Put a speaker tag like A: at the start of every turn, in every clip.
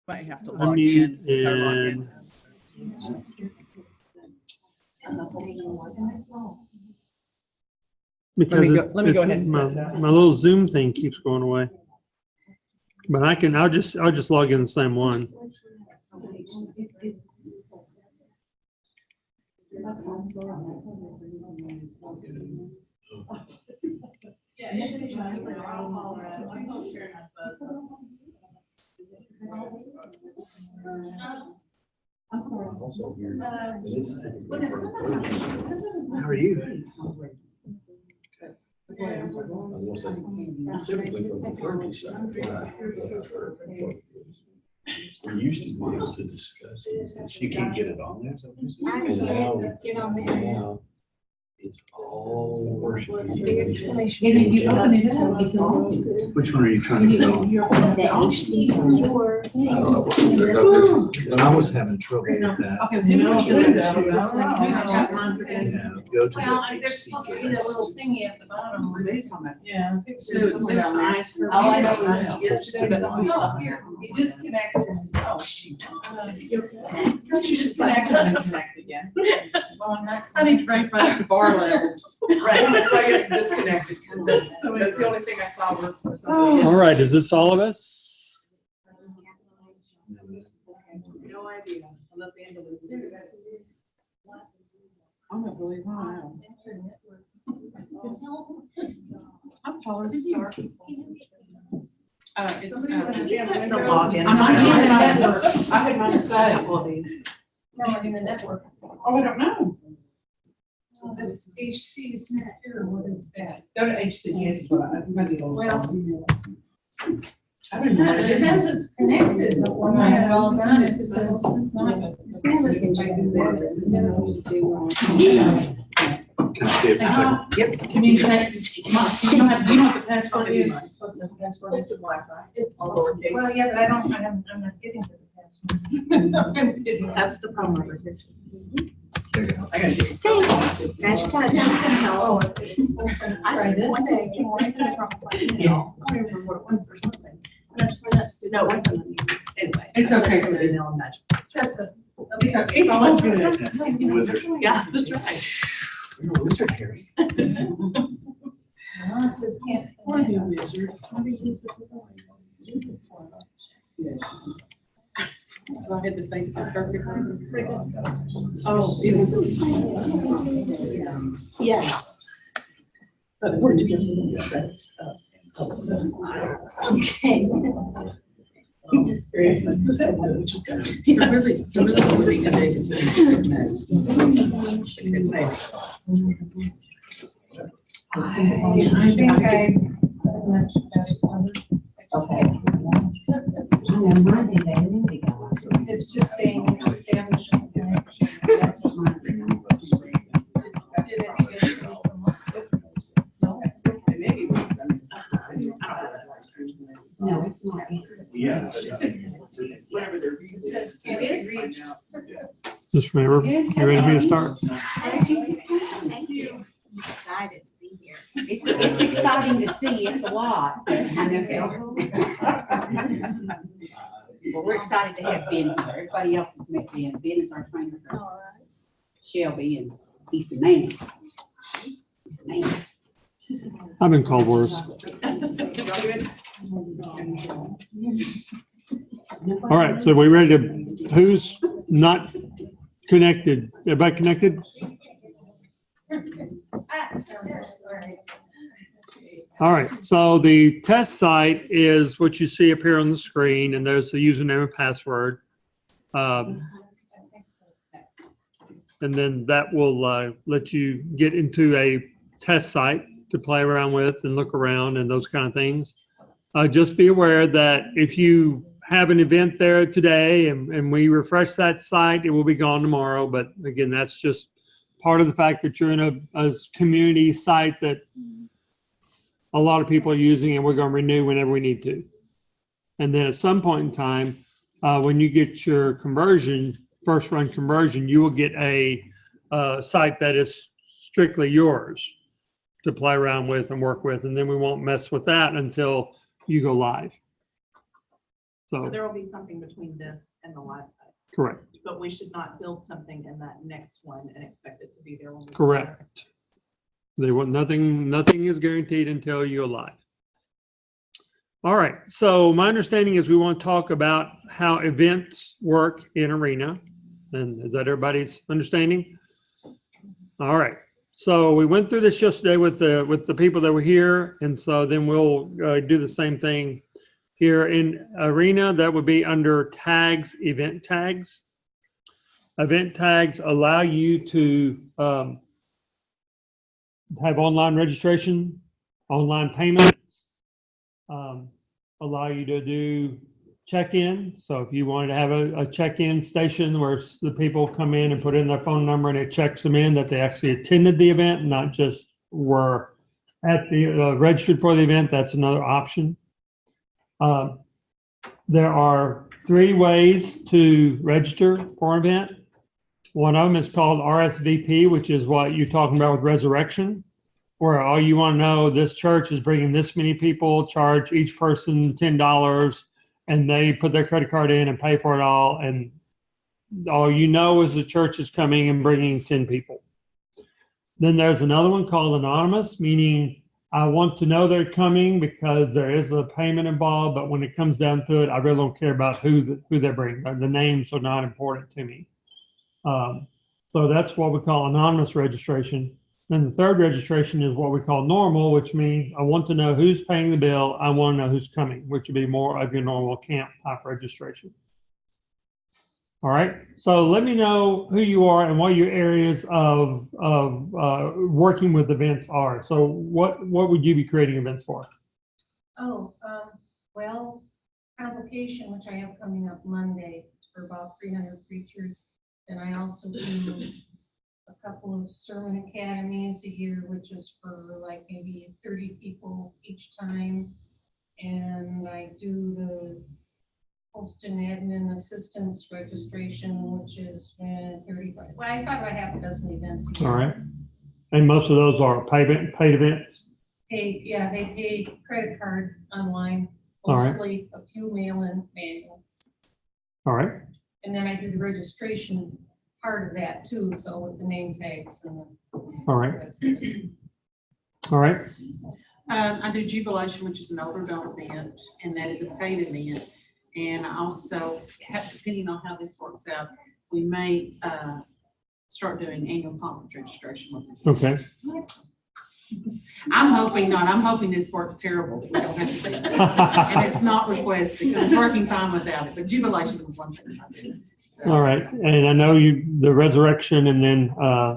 A: Might have to log in.
B: Unmute
A: Since I log in.
B: because
A: let me go ahead and
B: my,
A: set that.
B: my little Zoom thing keeps going away. But I'll just log in the same one. How are you?
C: We used to be able to discuss this, and she can't get it on there.
D: I
C: And now,
D: can't get on there.
C: now, it's all worship.
D: The explanation.
E: And then you open it up, it's all.
C: Which one are you trying to get on?
D: The HC4.
C: I was having trouble with that.
E: Okay,
C: Yeah, go to
E: well,
C: the
E: there's supposed to be that
C: HCS.
E: little thingy at the bottom.
A: Yeah.
E: So it's nice.
A: All I know is yesterday, somebody,
E: Oh, here.
A: it disconnected. Oh, shoot. You disconnected and disconnected again.
E: I need to raise my bar level.
A: Right, that's why you have to disconnect it. That's the only thing I saw work for somebody.
B: All right, is this all of us?
A: No idea, unless Angela.
E: I'm not really fine. I'm taller than Star. It's,
A: Somebody put it in the
E: the
A: windows.
E: login. I'm not in the network. I had my side for these.
F: No, I'm in the network.
E: Oh, I don't know.
F: That's HC Snap here, what is that?
E: Go to HCS, but I maybe it'll.
F: Well,
E: I don't know.
F: It says it's connected, but when I log on, it says it's not.
C: Can I see if
E: Yep, can you connect, come on, you know what the password is?
A: What the password is? It's Wi-Fi.
F: It's,
A: All lowercase.
F: well, yeah, but I'm not getting to the password.
E: That's the problem right here.
A: I gotta do it.
D: Thanks. Magic touch.
F: Oh, it's open.
D: I
F: Try
D: said
F: this.
D: one day, I don't remember what it was or something. And I just listed, no, it wasn't. Anyway.
E: It's okay.
D: So email and magic.
F: That's good.
E: It's okay, it's all good.
C: Wizard.
E: Yeah, that's right.
C: You're a wizard, Harry.
F: Oh, it says can't.
E: What are you, wizard? So I had to face the perfect. Oh, it was.
D: Yes.
E: But we're together.
D: Okay.
E: It's really pretty good. It's
F: I think I.
D: Okay.
F: It's just saying establishing connection. Did it eventually come up with?
D: No, it's not.
C: Yeah.
F: It says can't be reached.
B: Just remember, you ready for me to start?
D: Thank you. I'm excited to be here. It's exciting to see. It's a lot. I know. Well, we're excited to have Ben here. Everybody else has met Ben. Ben is our trainer for Shelby, and he's the man. He's the man.
B: I've been called worse. All right, so we ready to, who's not connected? Everybody connected? All right, so the test site is what you see up here on the screen, and there's the username and password. And then that will let you get into a test site to play around with and look around and those kind of things. Just be aware that if you have an event there today and we refresh that site, it will be gone tomorrow. But again, that's just part of the fact that you're in a community site that a lot of people are using, and we're going to renew whenever we need to. And then at some point in time, when you get your conversion, first run conversion, you will get a site that is strictly yours to play around with and work with. And then we won't mess with that until you go live.
A: So
B: So,
A: there will be something between this and the live site,
B: correct,
A: but we should not build something in that next one and expect it to be there when we.
B: correct. They want nothing is guaranteed until you're live. All right, so my understanding is we want to talk about how events work in Arena. And is that everybody's understanding? All right, so we went through this yesterday with the people that were here, and so then we'll do the same thing here in Arena. That would be under tags, event tags. Event tags allow you to have online registration, online payments, allow you to do check-in. So if you wanted to have a check-in station where the people come in and put in their phone number and it checks them in that they actually attended the event, not just were at the registered for the event, that's another option. There are 3 ways to register for an event. One of them is called RSVP, which is what you're talking about with Resurrection, where all you want to know, this church is bringing this many people, charge each person $10, and they put their credit card in and pay for it all. And all you know is the church is coming and bringing 10 people. Then there's another one called Anonymous, meaning I want to know they're coming because there is a payment involved, but when it comes down to it, I really don't care about who they're bringing. The names are not important to me. So that's what we call anonymous registration. Then the third registration is what we call normal, which means I want to know who's paying the bill. I want to know who's coming, which would be more of your normal camp type registration. All right. So let me know who you are and what your areas of working with events are. So what would you be creating events for?
F: Oh, well, convocation, which I have coming up Monday, it's for about 300 preachers. And I also do a couple of sermon academies a year, which is for like maybe 30 people each time. And I do the post and admin assistance registration, which is 35. Well, I probably have a dozen events a year.
B: All right. And most of those are paid events?
F: Yeah, they pay credit card online,
B: All right.
F: mostly a few mail-in manual.
B: All right.
F: And then I do the registration part of that too, so with the name tags and the.
B: All right.
F: rest of it.
B: All right.
E: I do Jubilation, which is an older adult event, and that is a paid event. And I also have, depending on how this works out, we may start doing annual conference registration once again.
B: Okay.
E: I'm hoping not. I'm hoping this works terrible. We don't have to say that. And it's not requested because it's working fine without it. But Jubilation was one thing I did. So.
B: All right. And I know the resurrection and then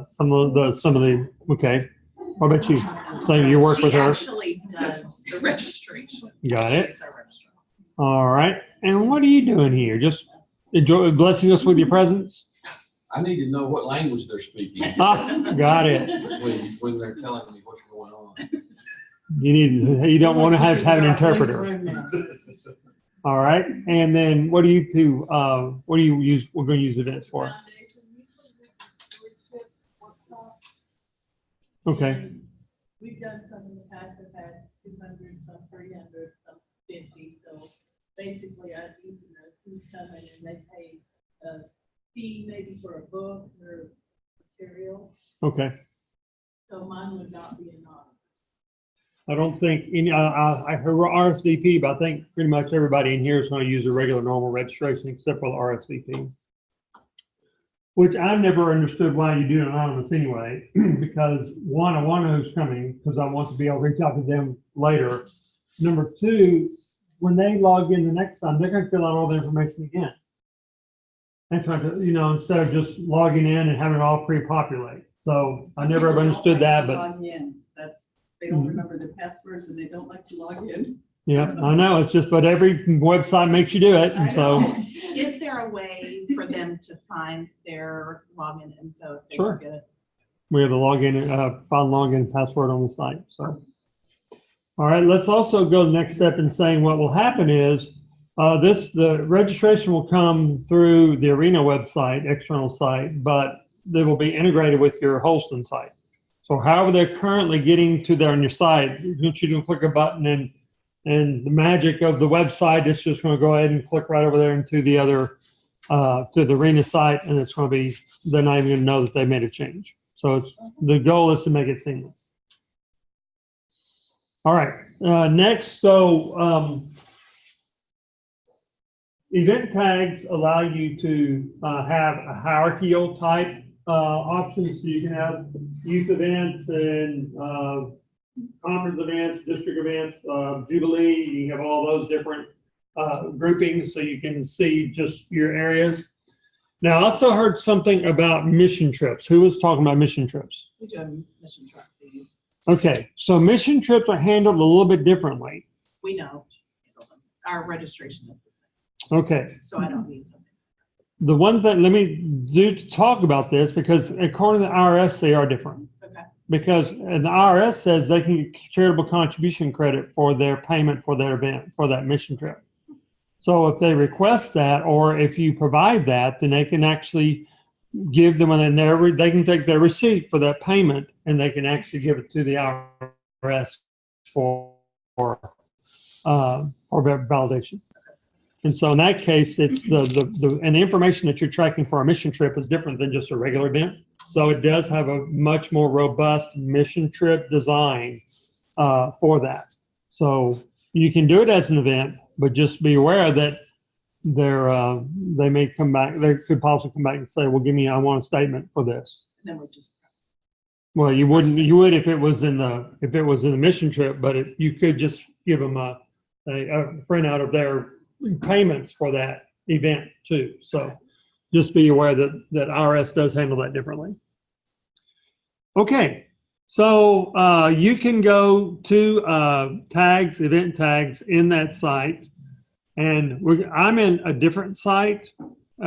B: some of the, okay. What about you? So you work with her?
A: She actually does the registration.
B: Got it.
A: She's our registrar.
B: All right. And what are you doing here? Just blessing us with your presence?
C: I need to know what language they're speaking
B: Got it.
C: when they're telling me what's going on.
B: You don't want to have an interpreter. All right. And then what do you do? What do you use? We're going to use events for. Okay.
G: We've done some in the past, I've had 200, some 300, some 50, so basically I've used those who's coming and they pay a fee maybe for a book or material,
B: Okay.
G: so mine would not be anonymous.
B: I don't think any, I heard RSVP, but I think pretty much everybody in here is going to use a regular normal registration except for the RSVP. Which I never understood why you do it anonymous anyway, because one, I want to know who's coming because I want to be able to reach out to them later. Number two, when they log in the next time, they're going to fill out all the information again. And try to, instead of just logging in and having it all pre-populate. So I never ever understood that, but.
A: Log in. They don't remember their passwords and they don't like to log in.
B: Yeah, I know. It's just, but every website makes you do it. And so.
A: Is there a way for them to find their login info? If they
B: Sure.
A: Get it?
B: We have a login, found login password on the site. So, all right, let's also go the next step in saying what will happen is the registration will come through the Arena website, external site, but they will be integrated with your Holston site. So however they're currently getting to there on your site, you can click a button and And the magic of the website is just going to go ahead and click right over there into the other, to the arena site, and it's going to be, they're not even going to know that they made a change. So it's, the goal is to make it seamless. All right, next, so event tags allow you to have a hierarchical type options. So you can have youth events and conference events, district events, Jubilee. You have all those different groupings so you can see just your areas. Now, I also heard something about mission trips. Who was talking about mission trips?
A: We do a mission truck.
B: Okay, so mission trips are handled a little bit differently.
A: We know our registration is the same,
B: Okay,
A: so I don't need something.
B: the one thing, let me talk about this because according to the IRS, they are different.
A: Okay.
B: Because and the IRS says they can get charitable contribution credit for their payment for their event, for that mission trip. So if they request that, or if you provide that, then they can actually give them they can take their receipt for that payment and they can actually give it to the IRS for validation. And so in that case, it's and the information that you're tracking for a mission trip is different than just a regular event. So it does have a much more robust mission trip design for that. So you can do it as an event, but just be aware that they may come back. They could possibly come back and say, "Well, I want a statement for this."
A: And then we just.
B: Well, you wouldn't. You would if it was in the mission trip, but you could just give them a printout of their payments for that event too. So just be aware that IRS does handle that differently. Okay, so you can go to tags, event tags in that site, and I'm in a different site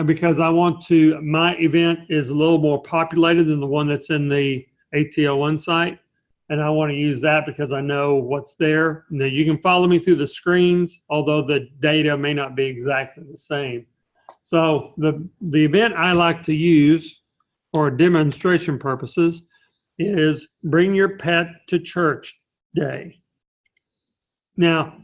B: because I want to. My event is a little more populated than the one that's in the ATL1 site. And I want to use that because I know what's there. Now you can follow me through the screens, although the data may not be exactly the same. So the event I like to use for demonstration purposes is Bring Your Pet to Church Day. Now,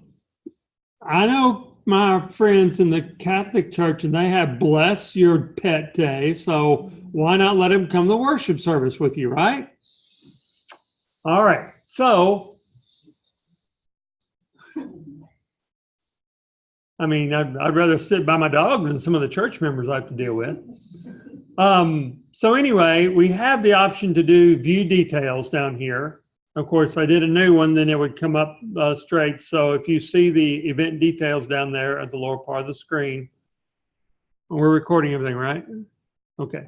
B: I know my friends in the Catholic Church and they have Bless Your Pet Day. So why not let them come to worship service with you, right? All right, so, I mean, I'd rather sit by my dog than some of the church members I have to deal with. So anyway, we have the option to do view details down here. Of course, if I did a new one, then it would come up straight. So if you see the event details down there at the lower part of the screen, we're recording everything, right? Okay.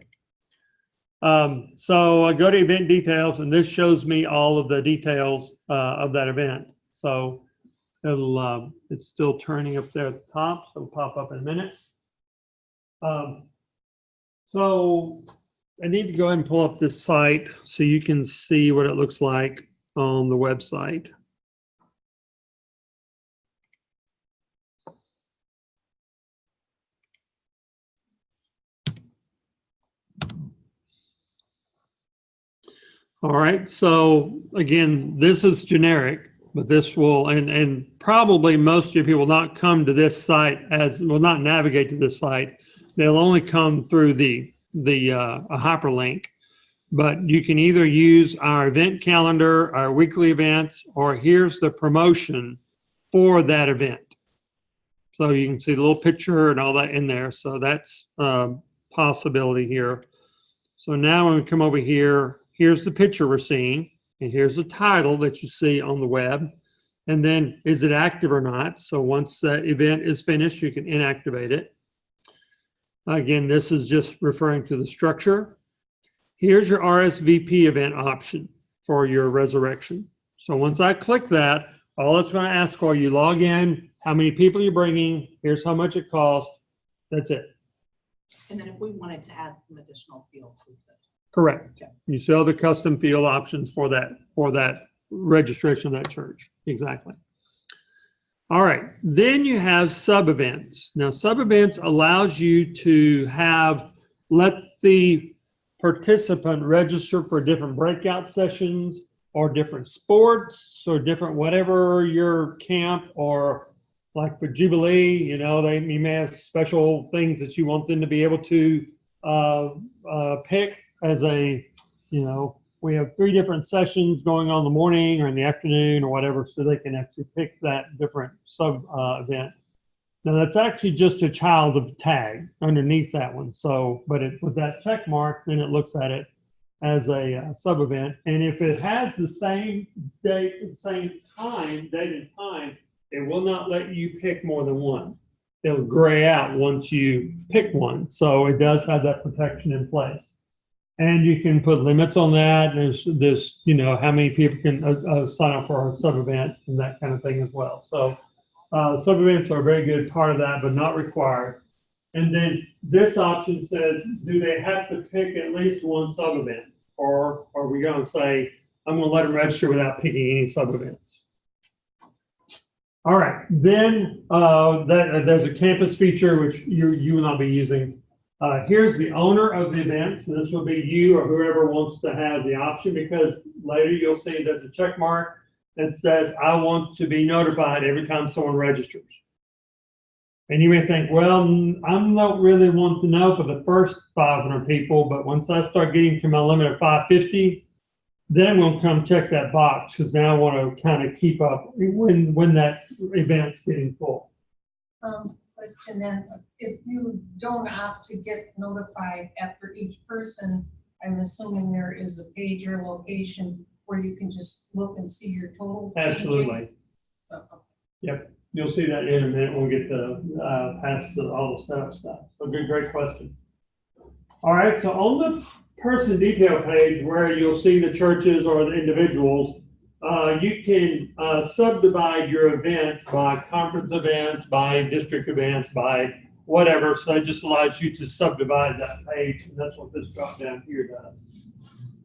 B: So I go to event details and this shows me all of the details of that event. So it's still turning up there at the top, so it'll pop up in a minute. So I need to go ahead and pull up this site so you can see what it looks like on the website. All right, so again, this is generic, but this will, and probably most of you will not come to this site will not navigate to this site. They'll only come through a hyperlink, but you can either use our event calendar, our weekly events, or here's the promotion for that event. So you can see the little picture and all that in there. So that's a possibility here. So now when we come over here, here's the picture we're seeing, and here's the title that you see on the web. And then is it active or not? So once that event is finished, you can inactivate it. Again, this is just referring to the structure. Here's your RSVP event option for your resurrection. So once I click that, all it's going to ask for, you log in, how many people you're bringing, here's how much it costs. That's it.
A: And then if we wanted to add some additional fields, we could.
B: Correct. You sell the custom field options for that registration of that church. Exactly. All right. Then you have sub events. Now, sub events allows you to let the participant register for different breakout sessions or different sports or different whatever your camp, or like for Jubilee, you know, you may have special things that you want them to be able to pick as a, you know, we have 3 different sessions going on in the morning or in the afternoon or whatever, so they can actually pick that different sub event. Now that's actually just a child of tag underneath that one. So, but with that check mark, then it looks at it as a sub event. And if it has the same date, date and time, it will not let you pick more than one. It'll gray out once you pick one. So it does have that protection in place. And you can put limits on that. There's you know, how many people can sign up for a sub event and that kind of thing as well. So sub events are a very good part of that, but not required. And then this option says, do they have to pick at least one sub event? Or are we going to say, I'm going to let them register without picking any sub events? All right, then there's a campus feature which you will not be using. Here's the owner of the event. So this will be you or whoever wants to have the option, because later you'll see there's a check mark that says, I want to be notified every time someone registers. And you may think, well, I'm not really want to know for the first 500 people, but once I start getting to my limit of 550, then I'm going to come check that box, because now I want to kind of keep up when that event's getting full.
F: Question then, if you don't opt to get notified after each person, I'm assuming there is a page or location where you can just look and see your total changing?
B: Absolutely. Yep. You'll see that in a minute when we get to past all the setup stuff. So great question. All right, so on the person detail page where you'll see the churches or the individuals, you can subdivide your events by conference events, by district events, by whatever. So that just allows you to subdivide that page, and that's what this drop down here does.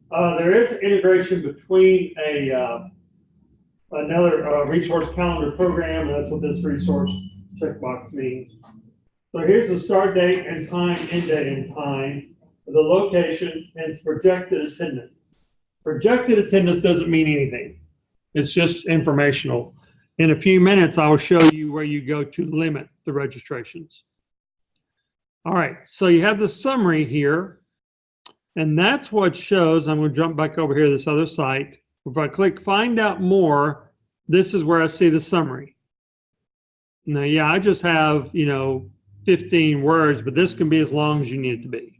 B: There is integration between another resource calendar program, and that's what this resource checkbox means. So here's the start date and time, end date and time, the location, and projected attendance. Projected attendance doesn't mean anything. It's just informational. In a few minutes, I will show you where you go to limit the registrations. All right, so you have the summary here, and that's what shows. I'm going to jump back over here to this other site. If I click find out more, this is where I see the summary. Now, yeah, I just have, 15 words, but this can be as long as you need it to be.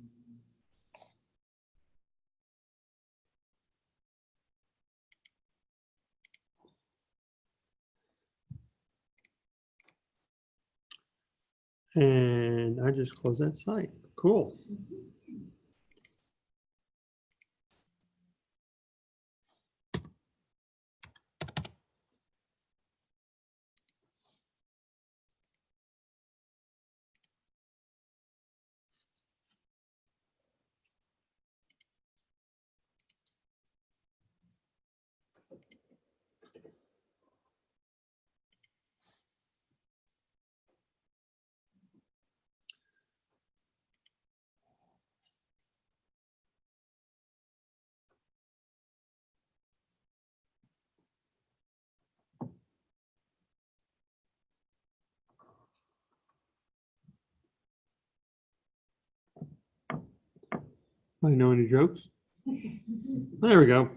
B: And I just closed that site. Cool. I know any jokes? There we go.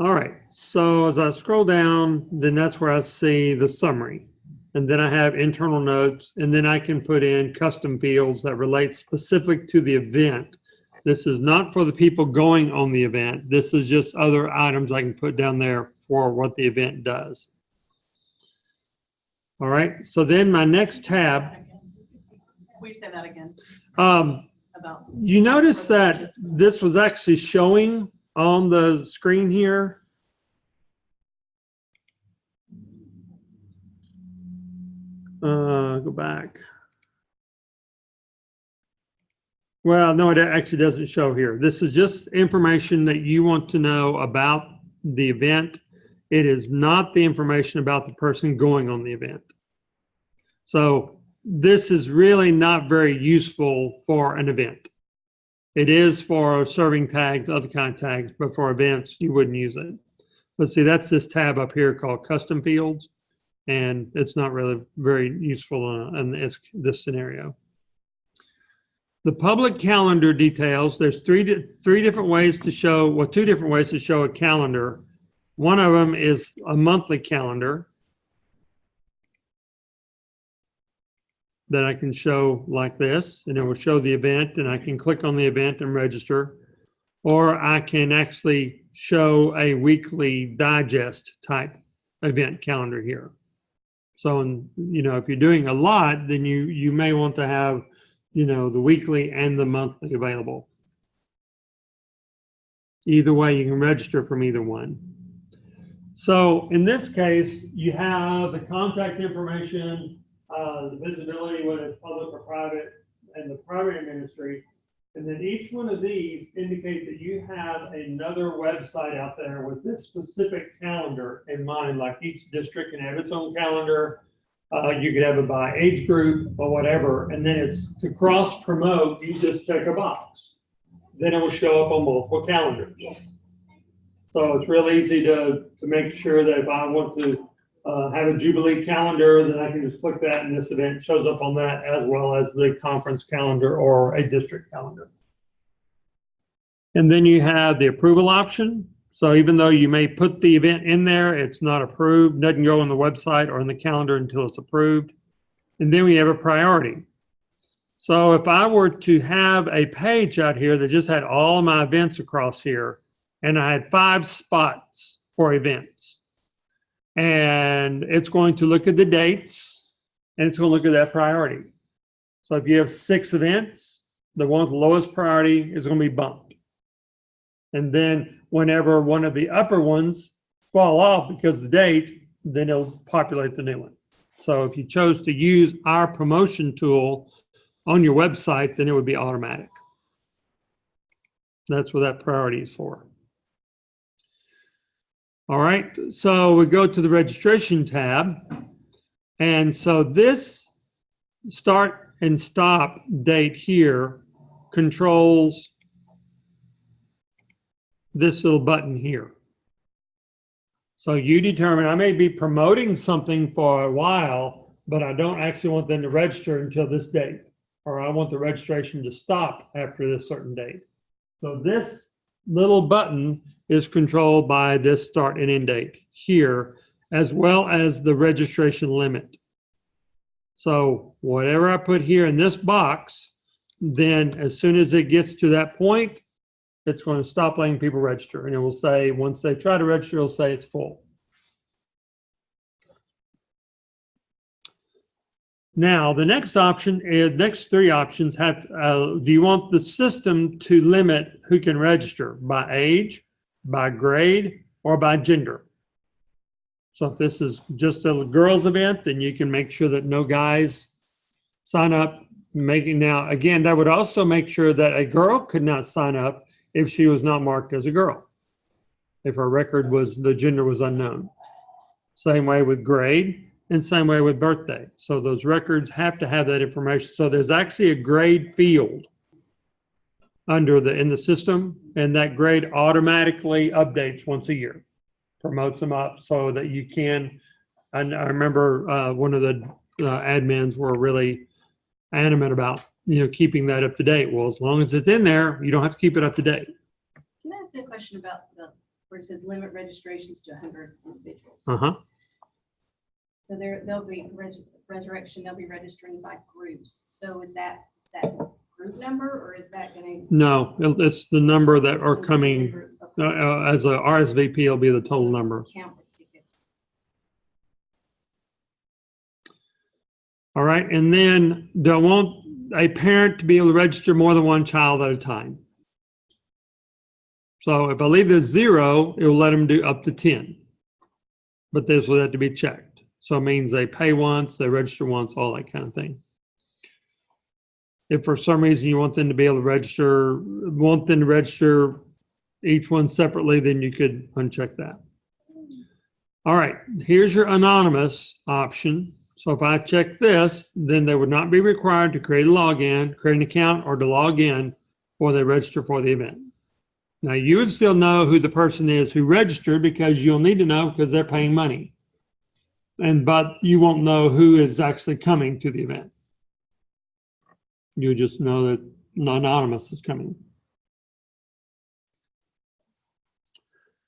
B: All right, so as I scroll down, then that's where I see the summary. And then I have internal notes, and then I can put in custom fields that relate specific to the event. This is not for the people going on the event. This is just other items I can put down there for what the event does. All right, so then my next tab.
E: Will you say that again?
B: You notice that this was actually showing on the screen here. Go back. Well, no, it actually doesn't show here. This is just information that you want to know about the event. It is not the information about the person going on the event. So this is really not very useful for an event. It is for serving tags, other kind of tags, but for events, you wouldn't use it. But see, that's this tab up here called Custom Fields, and it's not really very useful in this scenario. The public calendar details, there's three different ways to show, well, two different ways to show a calendar. One of them is a monthly calendar that I can show like this, and it will show the event, and I can click on the event and register. Or I can actually show a weekly digest type event calendar here. So, you know, if you're doing a lot, then you may want to have, you know, the weekly and the monthly available. Either way, you can register from either one. So in this case, you have the contact information, the visibility, whether it's public or private, and the primary ministry. And then each one of these indicate that you have another website out there with this specific calendar in mind, like each district can have its own calendar. You could have it by age group or whatever. And then it's to cross promote, you just check a box. Then it will show up on multiple calendars. So it's real easy to make sure that if I want to have a Jubilee calendar, then I can just click that and this event shows up on that, as well as the conference calendar or a district calendar. And then you have the approval option. So even though you may put the event in there, it's not approved, doesn't go on the website or in the calendar until it's approved. And then we have a priority. So if I were to have a page out here that just had all my events across here, and I had 5 spots for events, and it's going to look at the dates, and it's going to look at that priority. So if you have 6 events, the one with the lowest priority is going to be bumped. And then whenever one of the upper ones fall off because of the date, then it'll populate the new one. So if you chose to use our promotion tool on your website, then it would be automatic. That's what that priority is for. All right, so we go to the registration tab. And so this start and stop date here controls this little button here. So you determine, I may be promoting something for a while, but I don't actually want them to register until this date, or I want the registration to stop after this certain date. So this little button is controlled by this start and end date here, as well as the registration limit. So whatever I put here in this box, then as soon as it gets to that point, it's going to stop letting people register. And it will say, once they try to register, it'll say it's full. Now, the next option is, next 3 options have, do you want the system to limit who can register by age, by grade, or by gender? So if this is just a girls event, then you can make sure that no guys sign up. Now, again, that would also make sure that a girl could not sign up if she was not marked as a girl, if her record was, the gender was unknown. Same way with grade, and same way with birthday. So those records have to have that information. So there's actually a grade field in the system, and that grade automatically updates once a year, promotes them up so that you can. I remember one of the admins were really adamant about, you know, keeping that up to date. Well, as long as it's in there, you don't have to keep it up to date.
D: Can I ask a question about where it says limit registrations to 100 individuals?
B: Uh-huh.
D: So they'll be they'll be registering by groups. So is that group number, or is that going to?
B: No, it's the number that are coming as a RSVP. Will be the total number.
D: Count the tickets.
B: All right, and then do I want a parent to be able to register more than 1 child at a time? So if I leave this 0, it will let them do up to 10, but this will have to be checked. So it means they pay once, they register once, all that kind of thing. If for some reason you want them to be able to register, each one separately, then you could uncheck that. All right, here's your anonymous option. So if I check this, then they would not be required to create a login, create an account, or to log in before they register for the event. Now, you would still know who the person is who registered because you'll need to know because they're paying money. But you won't know who is actually coming to the event. You just know that anonymous is coming.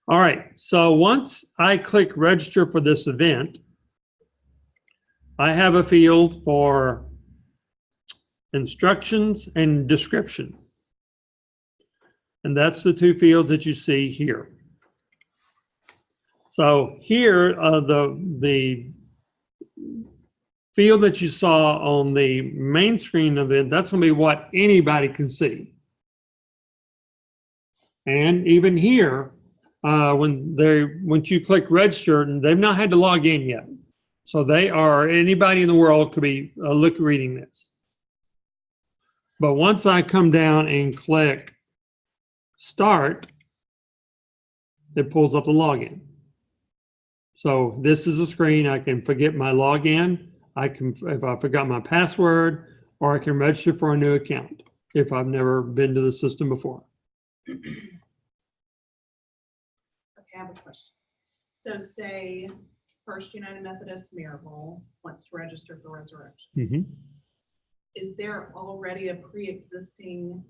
B: All right, so once I click register for this event, I have a field for instructions and description. And that's the two fields that you see here. So here, the field that you saw on the main screen of it, that's gonna be what anybody can see. And even here, once you click register, they've not had to log in yet. So anybody in the world could be reading this. But once I come down and click start, it pulls up the login. So this is a screen. I can forget my login. If I forgot my password, or I can register for a new account if I've never been to the system before.
A: Okay, I have a question. So say First United Methodist Maryville wants to register for Resurrection.
B: Mm-hmm.
A: Is there already a pre-existing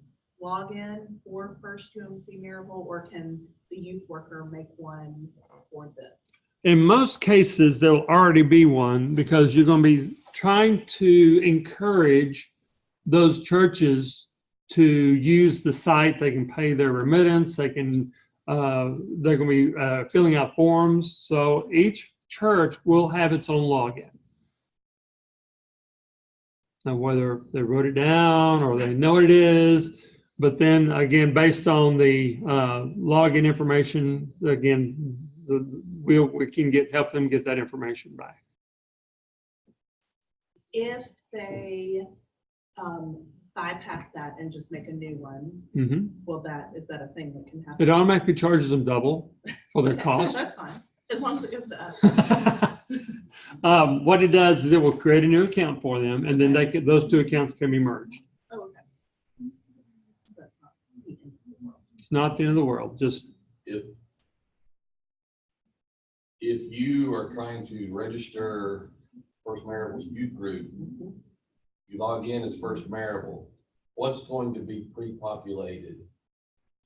A: login for First UMC Maryville, or can the youth worker make one for this?
B: In most cases, there will already be one because you're going to be trying to encourage those churches to use the site. They can pay their remittance. They're going to be filling out forms. So each church will have its own login. Now, whether they wrote it down or they know what it is, but then again, based on the login information, again, we can help them get that information back.
A: If they bypass that and just make a new one,
B: Mm-hmm.
A: is that a thing that can happen?
B: It automatically charges them double for their cost.
A: That's fine, as long as it gets to us.
B: What it does is it will create a new account for them, and then those two accounts can be merged.
A: Oh, okay. So that's not the end of the world.
B: It's not the end of the world. Just
C: If you are trying to register First Maryville's youth group, you log in as First Maryville, what's going to be pre-populated,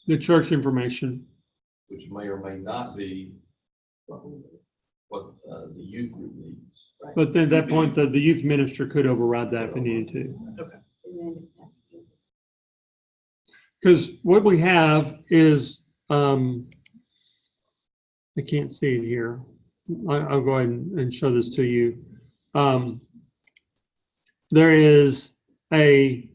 B: the church information.
C: which may or may not be what the youth group needs.
B: But then at that point, the youth minister could override that if he needed to.
A: Okay.
B: Because what we have is, I can't see it here. I'll go ahead and show this to you. There is a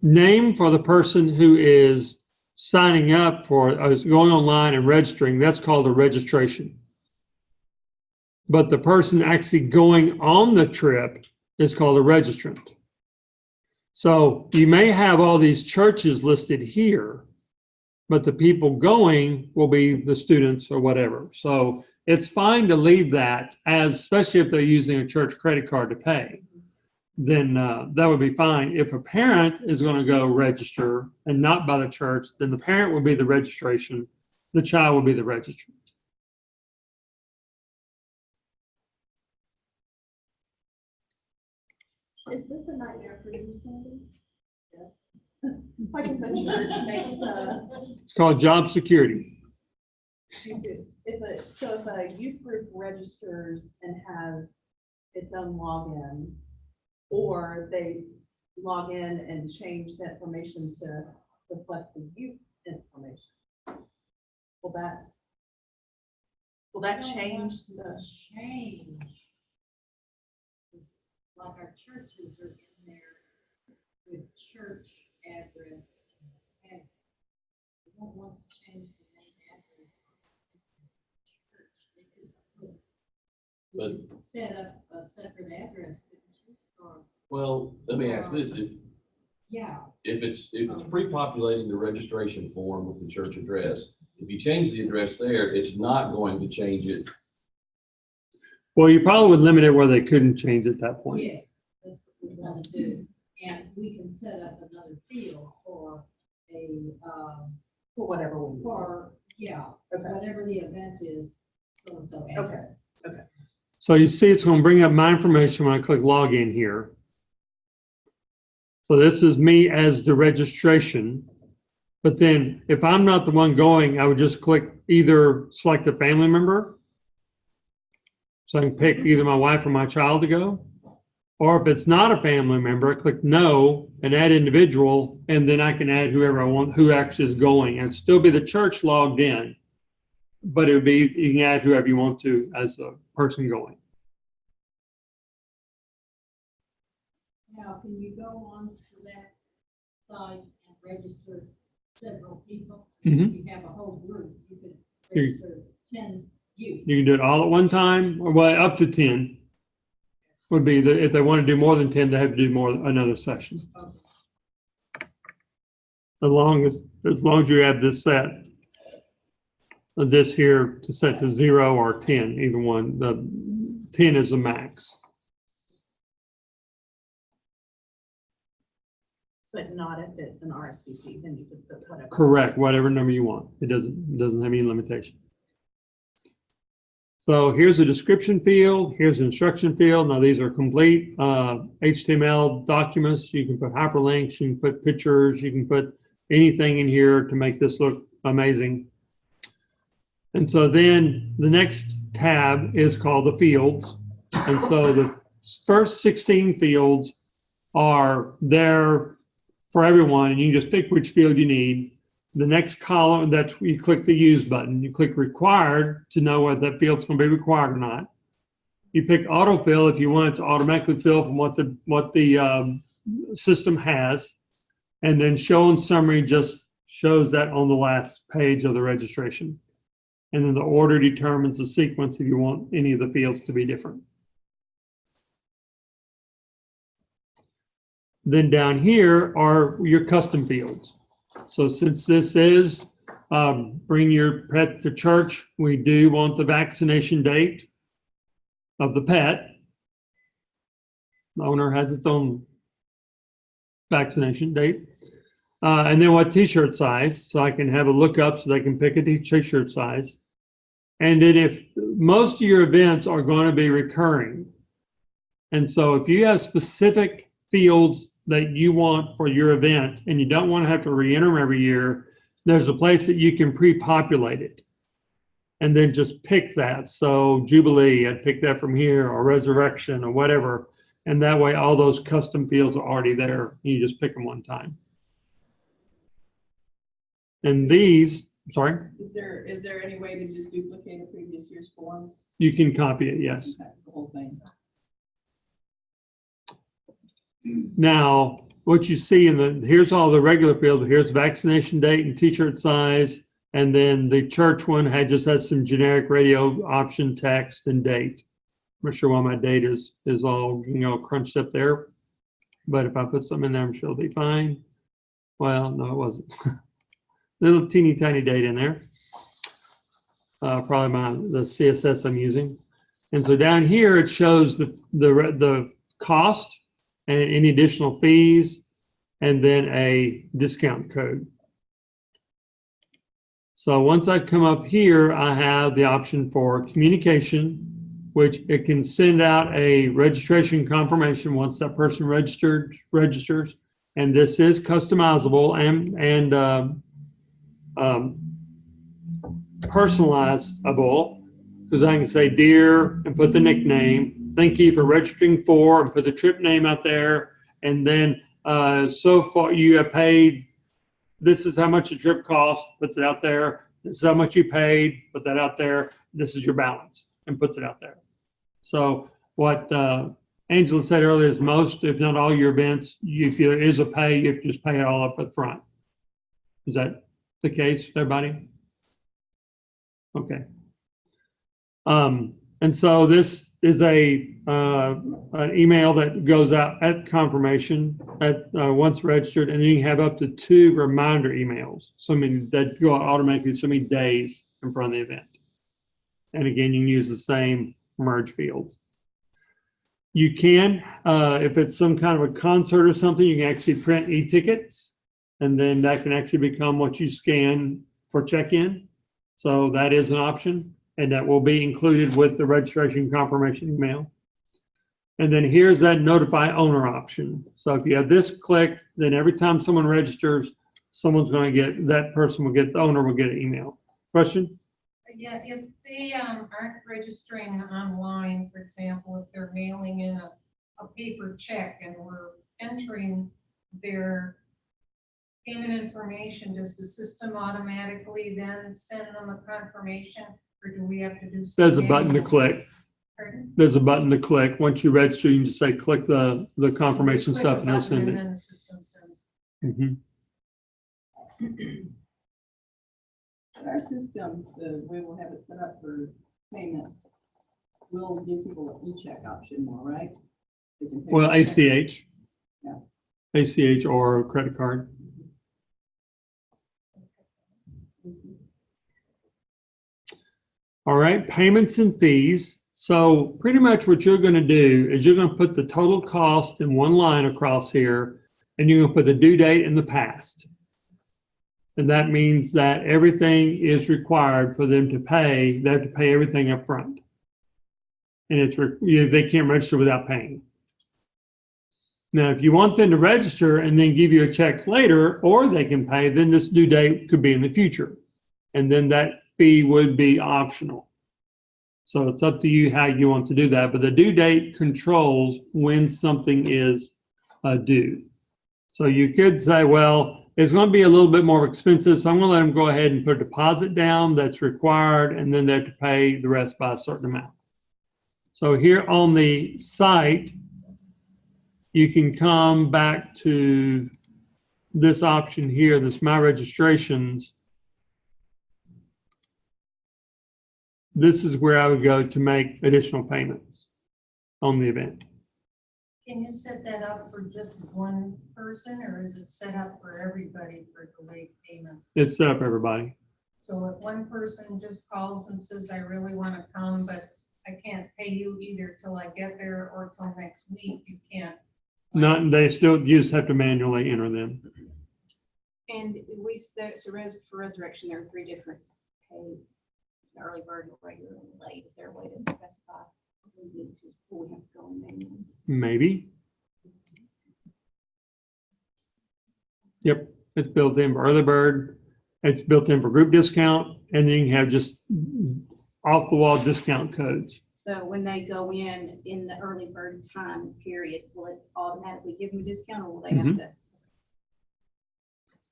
B: name for the person who is signing up for, going online and registering. That's called a registration. But the person actually going on the trip is called a registrant. So you may have all these churches listed here, but the people going will be the students or whatever. So it's fine to leave that, especially if they're using a church credit card to pay. Then that would be fine. If a parent is going to go register and not by the church, then the parent will be the registration. The child will be the registrant.
A: Is this a nightmare for you, Sandy? Like if a church makes
B: It's called job security.
A: if a youth group registers and has its own login, or they log in and change the information to reflect the youth information, will that change the?
F: Change. It's like our churches are in there with church address. And we don't want to change the main address. Church, they could set up a separate address, couldn't you? Or,
C: Well, let me ask this,
F: yeah.
C: if it's pre-populating the registration form with the church address, if you change the address there, it's not going to change it.
B: Well, you probably would limit it where they couldn't change at that point.
F: Yeah, that's what we want to do. And we can set up another field for
A: For whatever we.
F: yeah,
A: Okay.
F: whatever the event is, so-and-so
A: Okay.
F: address.
B: So you see it's going to bring up my information when I click login here. So this is me as the registration. But then if I'm not the one going, I would just click either select a family member. So I can pick either my wife or my child to go. Or if it's not a family member, I click no and add individual, and then I can add whoever I want, who actually is going, and still be the church logged in. But it would be, you can add whoever you want to as a person going.
F: Now, can you go on to that site and register several people?
B: Mhm.
F: You have a whole group, you could
B: You-
F: register 10 youth.
B: You can do it all at one time, or well, up to 10 would be the, if they want to do more than 10, they have to do more, another session. As long as you have this set, this here to set to 0 or 10, either one, the 10 is the max.
A: But not if it's an RSVP, then you could put whatever.
B: Correct, whatever number you want. It doesn't have any limitation. So here's a description field, here's an instruction field. Now these are complete HTML documents. You can put hyperlinks, you can put pictures, you can put anything in here to make this look amazing. And so then the next tab is called the fields. And so the first 16 fields are there for everyone, and you just pick which field you need. The next column, that's you click the use button. You click required to know whether that field's going to be required or not. You pick autofill if you want it to automatically fill from what the system has, and then show and summary just shows that on the last page of the registration. And then the order determines the sequence if you want any of the fields to be different. Then down here are your custom fields. So since this is bring your pet to church, we do want the vaccination date of the pet. The owner has its own vaccination date. And then what t-shirt size, so I can have a lookup so they can pick a t-shirt size. And then if most of your events are going to be recurring, and so if you have specific fields that you want for your event and you don't want to have to re-enter them every year, there's a place that you can pre-populate it and then just pick that. So Jubilee, I'd pick that from here, or Resurrection or whatever. And that way all those custom fields are already there. You just pick them one time. And these, sorry,
H: Is there any way to just duplicate a previous year's form?
B: you can copy it, yes.
H: Okay, the whole thing.
B: Now, what you see here's all the regular fields, here's vaccination date and t-shirt size. And then the church one just has some generic radio option, text, and date. I'm not sure why my date is all, crunched up there. But if I put something in there, I'm sure it'll be fine. Well, no, it wasn't. Little teeny tiny date in there. Probably the CSS I'm using. And so down here, it shows the cost and any additional fees, and then a discount code. So once I come up here, I have the option for communication, which it can send out a registration confirmation once that person registers. And this is customizable and personalizable, because I can say dear and put the nickname. Thank you for registering for, and put the trip name out there. And then so far you have paid, this is how much the trip cost, puts it out there. This is how much you paid, put that out there. This is your balance, and puts it out there. So what Angela said earlier is most, if not all your events, if there is a pay, you just pay it all up front. Is that the case with everybody? Okay. And so this is an email that goes out at confirmation once registered, and then you have up to 2 reminder emails. So that go out automatically so many days in front of the event. And again, you can use the same merge fields. You can, if it's some kind of a concert or something, you can actually print e-tickets and then that can actually become what you scan for check-in. So that is an option, and that will be included with the registration confirmation email. And then here's that notify owner option. So if you have this clicked, then every time someone registers, someone's going to get, that person will get, the owner will get an email. Question?
F: Yeah, if they aren't registering online, for example, if they're mailing in a paper check and we're entering their payment information, does the system automatically then send them a confirmation, or do we have to do?
B: There's a button to
F: manual?
B: click.
F: Pardon?
B: There's a button to click. Once you register, you can just say, click the confirmation
F: Click
B: stuff
F: the
B: and it'll
F: button
B: send
F: and
B: it.
F: then the system sends.
B: Mhm.
H: Our system, the way we'll have it set up for payments, will give people an e-check option more, right? They can pay
B: Well,
H: with check.
B: ACH.
H: Yeah.
B: ACH or credit card. All right, payments and fees. So pretty much what you're going to do is you're going to put the total cost in one line across here, and you're going to put the due date in the past. And that means that everything is required for them to pay. They have to pay everything up front. And they can't register without paying. Now, if you want them to register and then give you a check later, or they can pay, then this due date could be in the future. And then that fee would be optional. So it's up to you how you want to do that. But the due date controls when something is due. So you could say, well, it's going to be a little bit more expensive, so I'm going to let them go ahead and put a deposit down that's required, and then they have to pay the rest by a certain amount. So here on the site, you can come back to this option here, this My Registrations. This is where I would go to make additional payments on the event.
F: Can you set that up for just one person, or is it set up for everybody for delayed payments?
B: It's set up for everybody.
F: So if one person just calls and says, I really want to come, but I can't pay you either till I get there or till next week, you can't.
B: Not, they still, you just have to manually enter them.
D: And for resurrection, there are 3 different pay, early bird, regular, and late. Is there a way to specify? We have to go in manually.
B: Maybe. Yep, it's built in for early bird. It's built in for group discount, and then you can have just off the wall discount codes.
D: So when they go in the early bird time period, will it automatically give them a discount, or will they have to?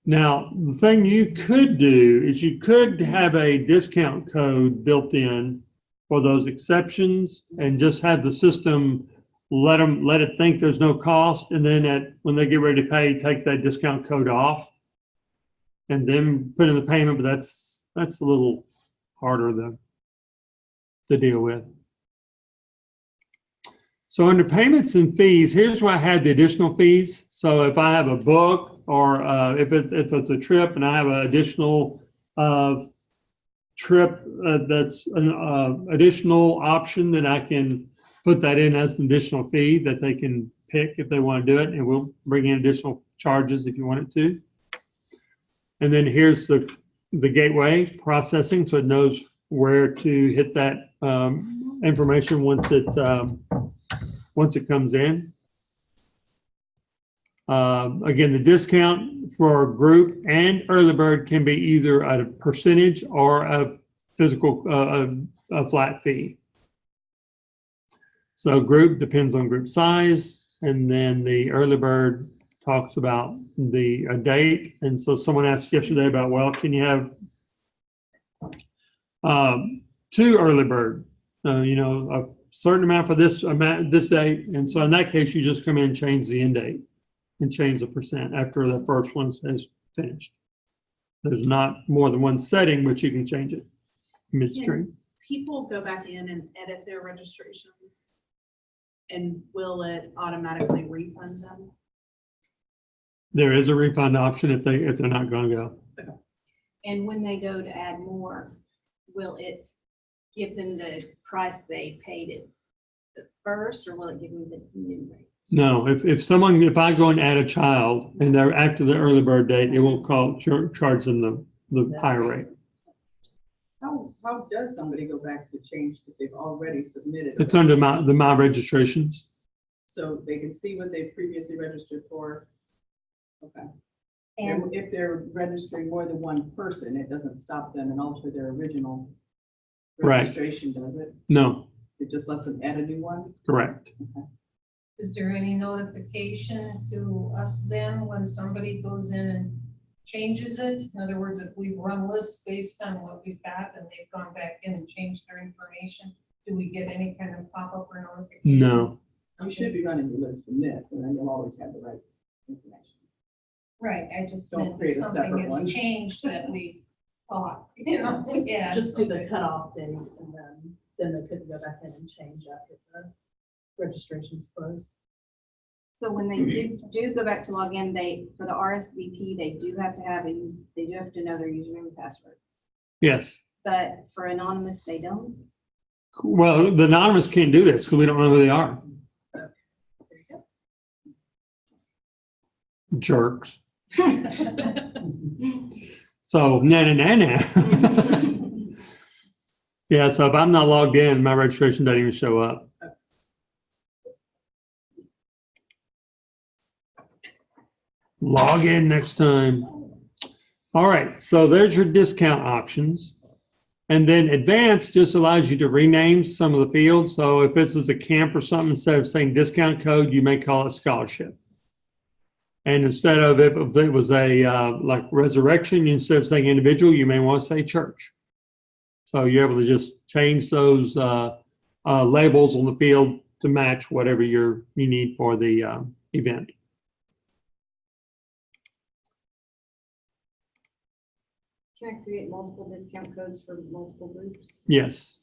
B: Now, the thing you could do is you could have a discount code built in for those exceptions and just have the system let it think there's no cost, and then when they get ready to pay, take that discount code off and then put in the payment. But that's a little harder to deal with. So under payments and fees, here's where I had the additional fees. So if I have a book, or if it's a trip and I have an additional trip that's an additional option, then I can put that in as an additional fee that they can pick if they want to do it, and we'll bring in additional charges if you want it to. And then here's the gateway processing, so it knows where to hit that information once it comes in. Again, the discount for group and early bird can be either at a percentage or a physical, a flat fee. So group depends on group size, and then the early bird talks about the date. And so someone asked yesterday about, well, can you have 2 early bird? A certain amount for this date. And so in that case, you just come in and change the end date and change the percent after the first one is finished. There's not more than one setting, but you can change it midstream.
E: People go back in and edit their registrations, and will it automatically refund them?
B: There is a refund option if they're not going to go.
D: And when they go to add more, will it give them the price they paid it the first, or will it give them the new rate?
B: No, if I go and add a child and they're after the early bird date, it will charge them the higher rate.
H: How does somebody go back to change if they've already submitted?
B: It's under my registrations.
H: So they can see what they've previously registered for? Okay.
D: And
H: And if they're registering more than one person, it doesn't stop them and alter their original
B: Right.
H: registration, does it?
B: No,
H: It just lets them add a new one?
B: correct.
F: Is there any notification to us then when somebody goes in and changes it? In other words, if we run lists based on what we've got and they've gone back in and changed their information, do we get any kind of pop-up or notification?
B: No.
H: You should be running the list from this, and then you'll always have the right information.
F: Right, I just
H: Don't
F: meant
H: create
F: if
H: a
F: something
H: separate one.
F: has changed that we thought, yeah.
A: Just do the cutoff date and then they could go back in and change after the registration's closed.
D: so when they do go back to log in, for the RSVP, they do have to know their username and password.
B: Yes.
D: But for anonymous, they don't.
B: Well, the anonymous can't do this because we don't know who they are.
A: There you go.
B: Jerks. So, nah. Yeah, so if I'm not logged in, my registration doesn't even show up. Log in next time. All right, so there's your discount options. And then advanced just allows you to rename some of the fields. So if this is a camp or something, instead of saying discount code, you may call it scholarship. And instead of if it was a like resurrection, instead of saying individual, you may want to say church. So you're able to just change those labels on the field to match whatever you need for the event.
D: Can I create multiple discount codes for multiple groups?
B: Yes.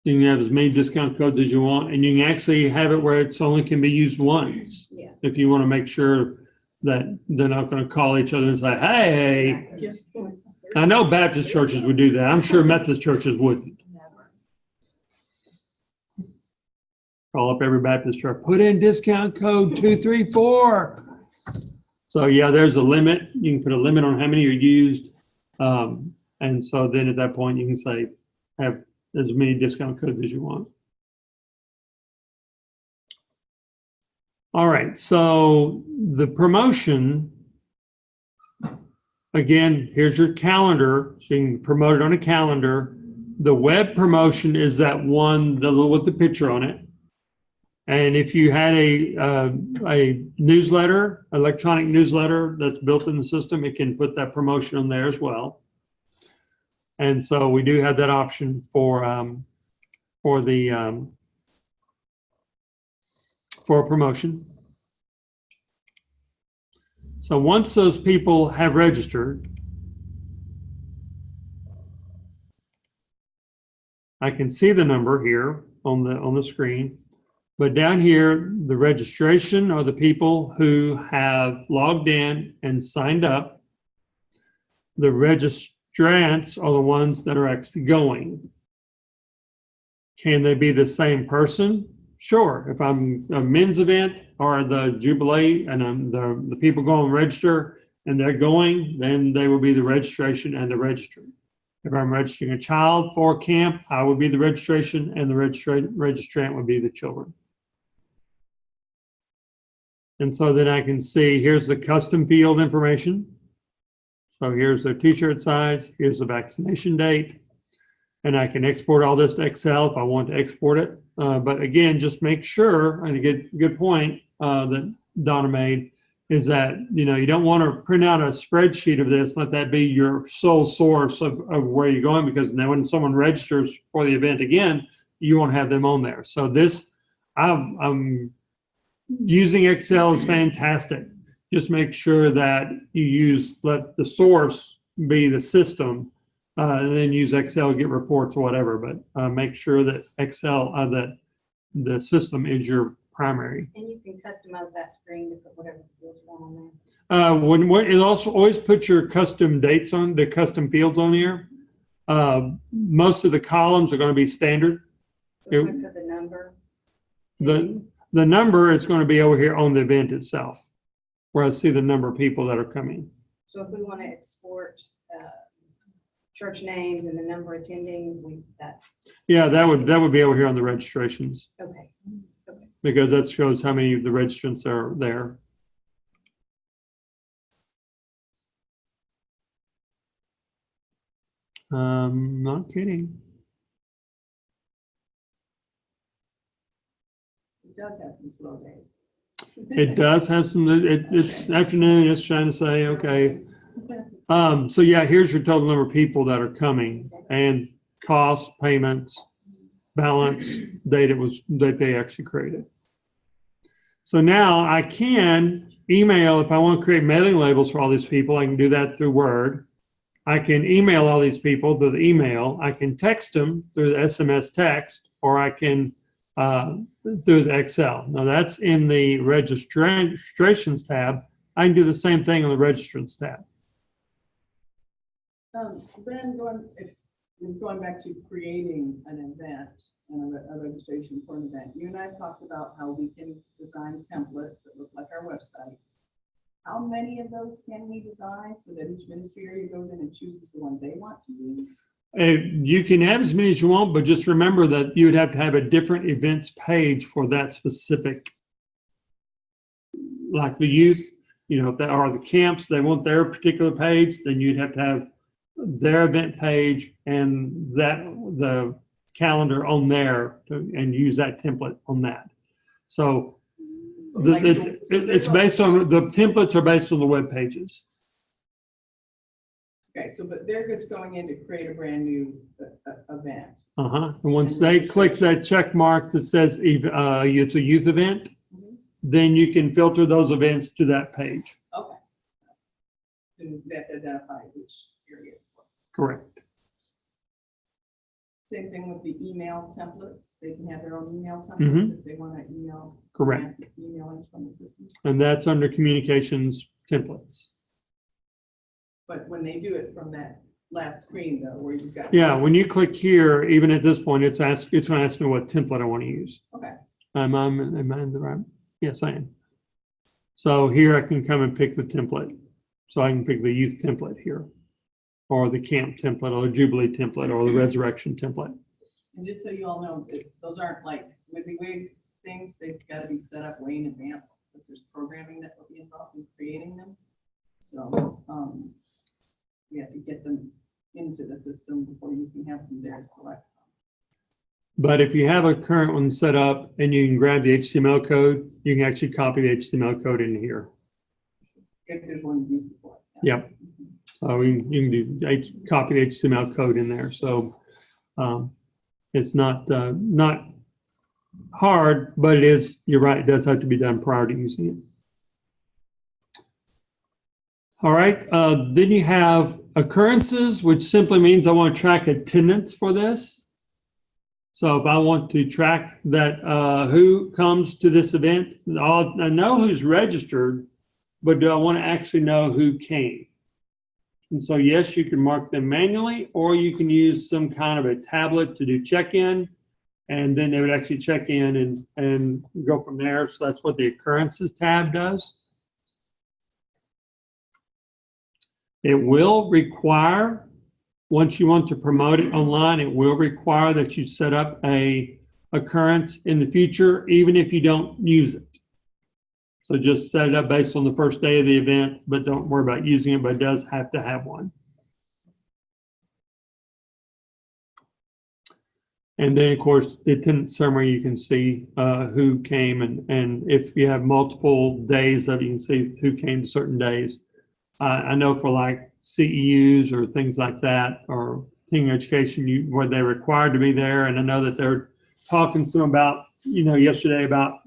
B: You can have as many discount codes as you want, and you can actually have it where it's only can be used once.
D: Yeah.
B: If you want to make sure that they're not going to call each other and say, hey, I know Baptist churches would do that. I'm sure Methodist churches wouldn't. Call up every Baptist church, put in discount code 234. So yeah, there's a limit. You can put a limit on how many are used. And so then at that point, you can say, have as many discount codes as you want. All right, so the promotion, again, here's your calendar. So you can promote it on a calendar. The web promotion is that one with the picture on it. And if you had a newsletter, electronic newsletter that's built in the system, it can put that promotion on there as well. And so we do have that option for a promotion. So once those people have registered, I can see the number here on the screen. But down here, the registration are the people who have logged in and signed up. The registrants are the ones that are actually going. Can they be the same person? Sure. If I'm a men's event or the Jubilee and the people go and register and they're going, then they will be the registration and the registry. If I'm registering a child for camp, I would be the registration and the registrant would be the children. And so then I can see, here's the custom field information. So here's their t-shirt size, here's the vaccination date, and I can export all this to Excel if I want to export it. But again, just make sure, and a good point that Donna made, is that, you don't want to print out a spreadsheet of this, let that be your sole source of where you're going, because now when someone registers for the event again, you won't have them on there. So this, I'm using Excel is fantastic. Just make sure that you let the source be the system, and then use Excel to get reports or whatever. But make sure that Excel, that the system is your primary.
D: And you can customize that screen to put whatever fields you want on there.
B: It also always put your custom dates on the custom fields on here. Most of the columns are going to be standard.
D: So if I put the number.
B: The number is going to be over here on the event itself, where I see the number of people that are coming.
D: So if we want to export, church names and the number attending,
B: Yeah, that would be over here on the registrations,
D: okay.
B: because that shows how many of the registrants are there. Not kidding.
H: It does have some slow days.
B: It does have some, it's afternoon, it's trying to say, okay. So yeah, here's your total number of people that are coming, and cost, payments, balance, date that they actually created. So now I can email, if I want to create mailing labels for all these people, I can do that through Word. I can email all these people through the email. I can text them through the SMS text, or I can through the Excel. Now that's in the registrations tab. I can do the same thing on the registrants tab.
H: Ben, going back to creating an event and a registration for an event, you and I have talked about how we can design templates that look like our website. How many of those can we design so that each ministry area goes in and chooses the one they want to use?
B: You can have as many as you want, but just remember that you would have to have a different events page for that specific, like the youth, if they are the camps, they want their particular page, then you'd have to have their event page and the calendar on there and use that template on that. So it's based on, the templates are based on the web pages.
H: Okay, so but they're just going in to create a brand new event.
B: And once they click that check mark that says it's a youth event, then you can filter those events to that page.
H: Okay. And that identify which area it's for.
B: Correct.
H: Same thing with the email templates. They can have their own email templates if they want to email.
B: Correct.
H: massive emailings from the system.
B: And that's under communications templates.
H: But when they do it from that last screen though, where you've got.
B: Yeah, when you click here, even at this point, it's going to ask me what template I want to use.
H: Okay.
B: Am I in the right? Yes, I am. So here I can come and pick the template. So I can pick the youth template here, or the camp template, or the Jubilee template, or the resurrection template.
H: And just so you all know, those aren't like WYSIWYG things. They've got to be set up way in advance because there's programming that will be involved in creating them. So we have to get them into the system before you can have them there to select.
B: But if you have a current one set up and you can grab the HTML code, you can actually copy the HTML code into here.
H: If there's one used before.
B: Yep. So you can copy the HTML code in there. So it's not hard, but it is, you're right, it does have to be done prior to using it. All right, then you have occurrences, which simply means I want to track attendance for this. So if I want to track that who comes to this event, I know who's registered, but do I want to actually know who came? And so yes, you can mark them manually, or you can use some kind of a tablet to do check-in, and then they would actually check in and go from there. So that's what the occurrences tab does. It will require, once you want to promote it online, it will require that you set up a occurrence in the future, even if you don't use it. So just set it up based on the first day of the event, but don't worry about using it, but it does have to have one. And then, of course, the attendance summary, you can see who came, and if you have multiple days of it, you can see who came to certain days. I know for like CEUs or things like that, or teen education, where they're required to be there. And I know that they're talking some about, yesterday about,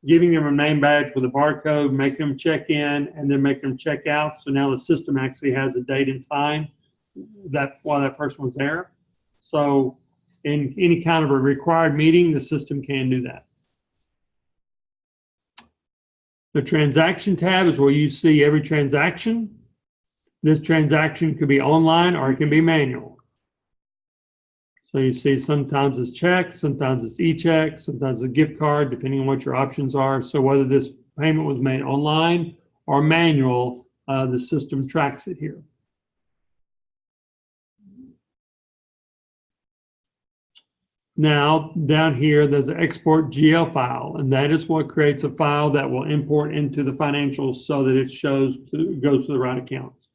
B: giving them a name badge with a barcode, make them check in, and then make them check out. So now the system actually has a date and time while that person was there. So in any kind of a required meeting, the system can do that. The transaction tab is where you see every transaction. This transaction could be online or it can be manual. So you see sometimes it's check, sometimes it's e-check, sometimes a gift card, depending on what your options are. So whether this payment was made online or manual, the system tracks it here. Now, down here, there's an export GL file, and that is what creates a file that will import into the financials so that it goes to the right accounts.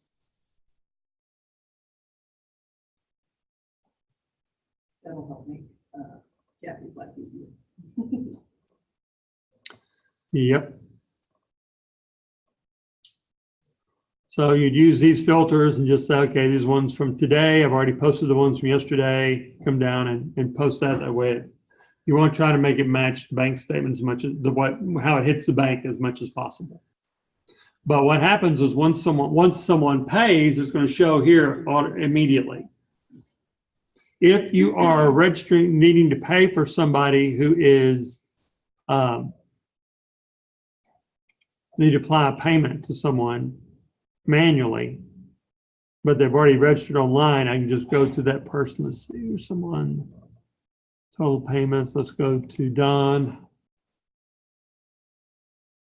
H: That'll help make Kathy's life easier.
B: Yep. So you'd use these filters and just say, okay, these ones from today, I've already posted the ones from yesterday, come down and post that way. You want to try to make it match the bank statement as much as how it hits the bank as much as possible. But what happens is once someone pays, it's going to show here immediately. If you are registering, needing to pay for somebody who is need to apply a payment to someone manually, but they've already registered online, I can just go to that person. Let's see, here's someone, total payments. Let's go to Don.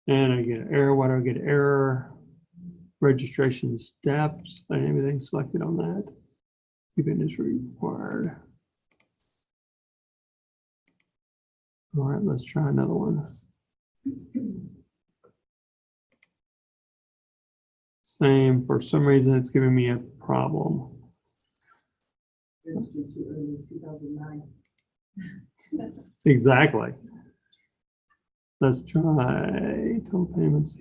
B: And I get an error. Why do I get an error? Registration steps. I have everything selected on that. Even is required. All right, let's try another one. Same, for some reason it's giving me a problem.
H: Registered too early, 2009.
B: Exactly. Let's try total payments.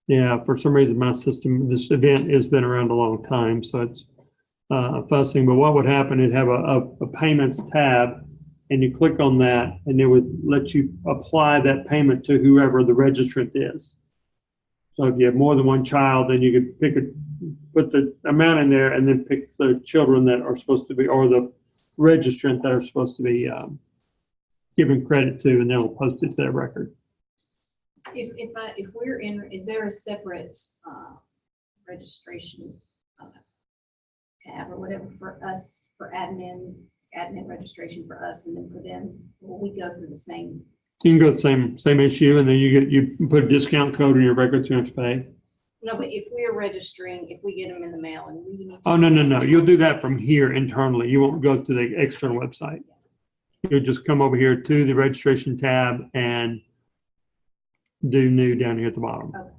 B: Yeah, for some reason my system, this event has been around a long time, so it's fussing. But what would happen is have a payments tab, and you click on that, and it would let you apply that payment to whoever the registrant is. So if you have more than one child, then you could put the amount in there and then pick the children that are supposed to be, or the registrant that are supposed to be given credit to, and they'll post it to their record.
D: If we're in, is there a separate registration tab or whatever for us, for admin registration for us, and then for them, will we go through the same?
B: You can go the same issue, and then you put a discount code in your record you have to pay.
D: No, but if we're registering, if we get them in the mail and we need to.
B: Oh, no. You'll do that from here internally. You won't go to the external website. You'll just come over here to the registration tab and do new down here at the bottom.
D: Okay.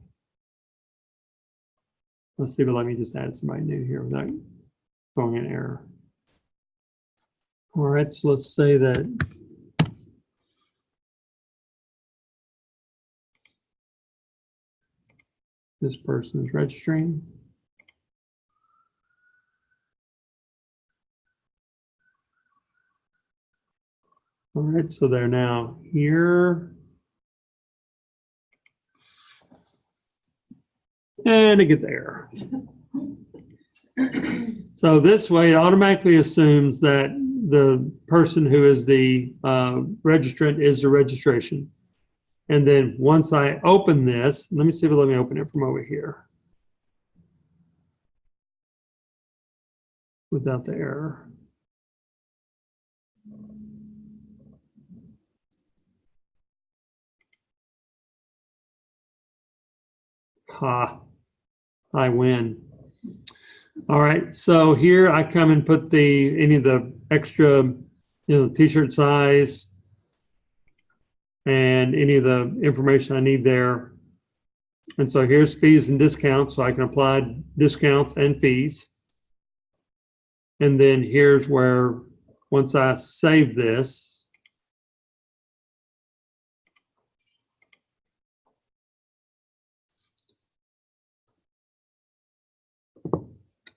B: Let's see, but let me just add somebody new here without throwing an error. All right, so let's say that this person is registering. All right, so they're now here. And I get the error. So this way it automatically assumes that the person who is the registrant is the registration. And then once I open this, let me see if it'll let me open it from over here without the error. Ha, I win. All right, so here I come and put any of the extra, t-shirt size and any of the information I need there. And so here's fees and discounts, so I can apply discounts and fees. And then here's where, once I save this,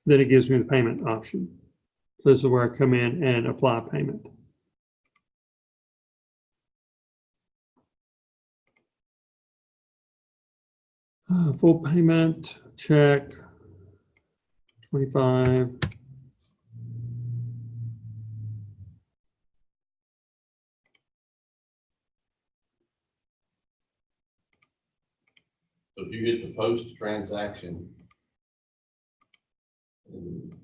B: then it gives me the payment option. This is where I come in and apply payment. Full payment, check, 25.
C: So if you hit the post transaction, And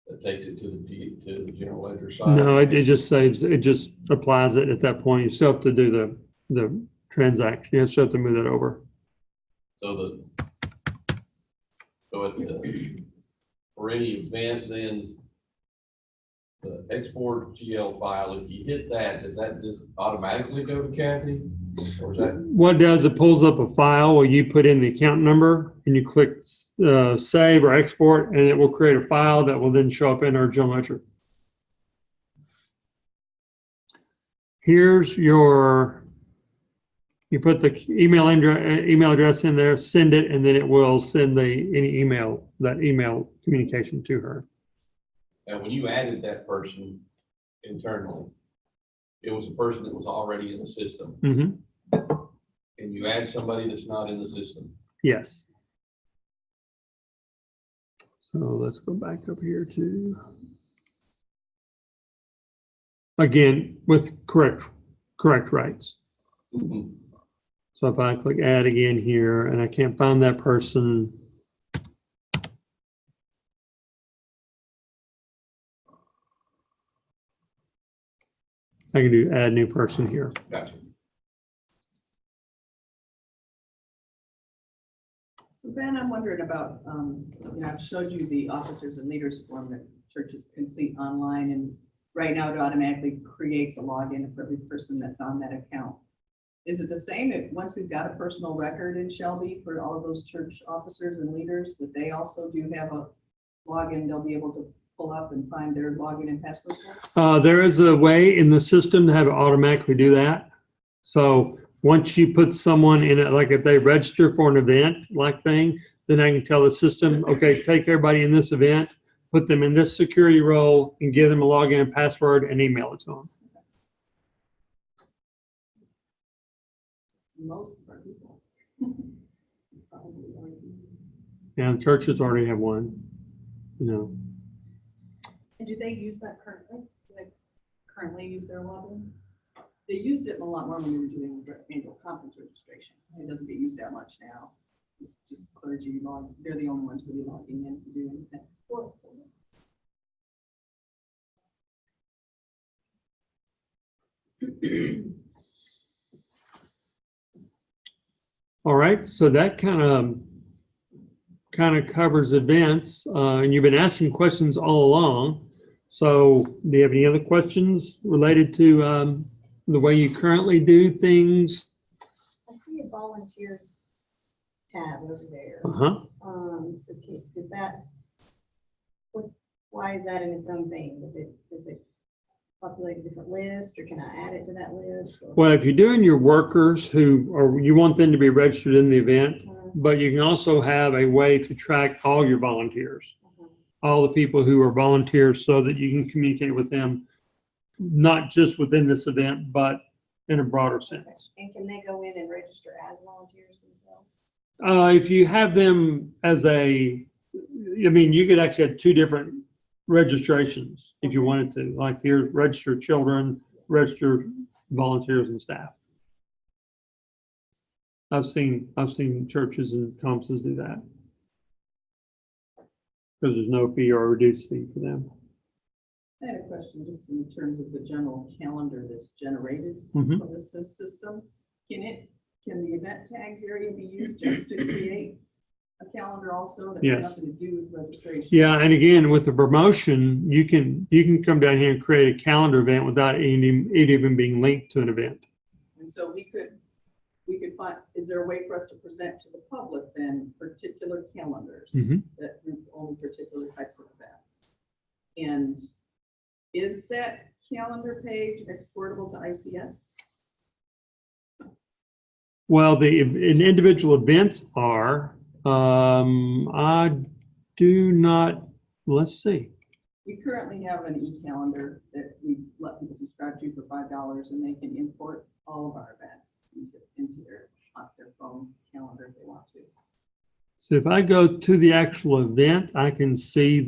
C: that takes it to the general ledger side.
B: No, it just saves, it just applies it at that point. You still have to do the transaction. You still have to move that over.
C: So for any event, then the export GL file, if you hit that, does that just automatically go to Kathy? Or is that,
B: What it does, it pulls up a file where you put in the account number and you click save or export, and it will create a file that will then show up in our general ledger. Here's your, you put the email address in there, send it, and then it will send any email, that email communication to her.
C: and when you added that person internally, it was a person that was already in the system,
B: Mm-hmm.
C: and you add somebody that's not in the system.
B: Yes. So let's go back up here to, again, with correct rights.
C: Mhm.
B: So if I click add again here and I can't find that person, I can do add new person here.
C: Gotcha.
H: So Ben, I'm wondering about, I've showed you the officers and leaders form that churches complete online, and right now it automatically creates a login for every person that's on that account. Is it the same if, once we've got a personal record in Shelby for all of those church officers and leaders, that they also do have a login, they'll be able to pull up and find their login and password?
B: There is a way in the system to have it automatically do that. So once you put someone in it, like if they register for an event like thing, then I can tell the system, okay, take everybody in this event, put them in this security role, and give them a login and password and email it to them.
H: Most of our people.
B: And churches already have one, you know.
A: And do they use that currently? Do they currently use their login?
H: They used it a lot more when we were doing annual conference registration. It doesn't get used that much now. It's just clergy log, they're the only ones really logging in to do anything.
B: All right, so that kind of covers events, and you've been asking questions all along. So do you have any other questions related to the way you currently do things?
D: I see a volunteers tab over there.
B: Uh-huh.
D: So is that, why is that in its own thing? Does it populate a different list, or can I add it to that list? Or-
B: Well, if you're doing your workers you want them to be registered in the event, but you can also have a way to track all your volunteers, all the people who are volunteers, so that you can communicate with them, not just within this event, but in a broader sense.
D: And can they go in and register as volunteers themselves?
B: If you have them as you could actually have two different registrations if you wanted to. Like here, register children, register volunteers and staff. I've seen churches and conferences do that because there's no fee or a reduced fee for them.
H: I had a question just in terms of the general calendar that's generated
B: Mhm.
H: from this system. Can the event tags area be used just to create a calendar also? That
B: Yes.
H: has nothing to do with registration?
B: Yeah, and again, with the promotion, you can come down here and create a calendar event without it even being linked to an event.
H: And so we could find, is there a way for us to present to the public then particular calendars
B: Mhm.
H: that group only particular types of events? And is that calendar page exportable to ICS?
B: Well, individual events are. I do not. Let's see.
H: We currently have an e-calendar that we let people subscribe to for $5, and they can import all of our events into their phone calendar if they want to.
B: So if I go to the actual event, I can see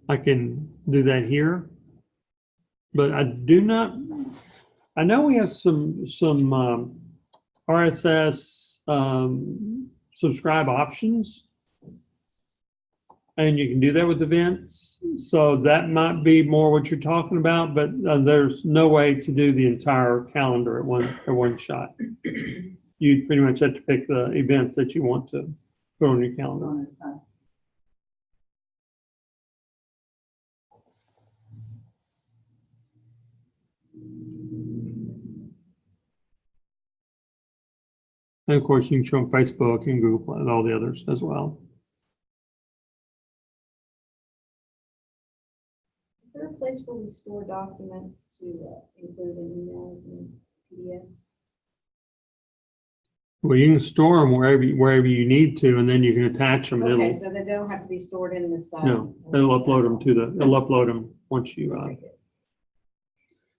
B: I can do that here, but I do not. I know we have some RSS subscribe options. And you can do that with events. So that might be more what you're talking about, but there's no way to do the entire calendar at one shot. You pretty much have to pick the events that you want to put on your calendar.
H: One at a time.
B: And of course, you can show them Facebook and Google and all the others as well.
D: Is there a place where we store documents to include in emails and PDFs?
B: Well, you can store them wherever you need to, and then you can attach them. And
D: Okay,
B: it'll,
D: so they don't have to be stored in this.
B: no, it'll upload them to it'll upload them once you,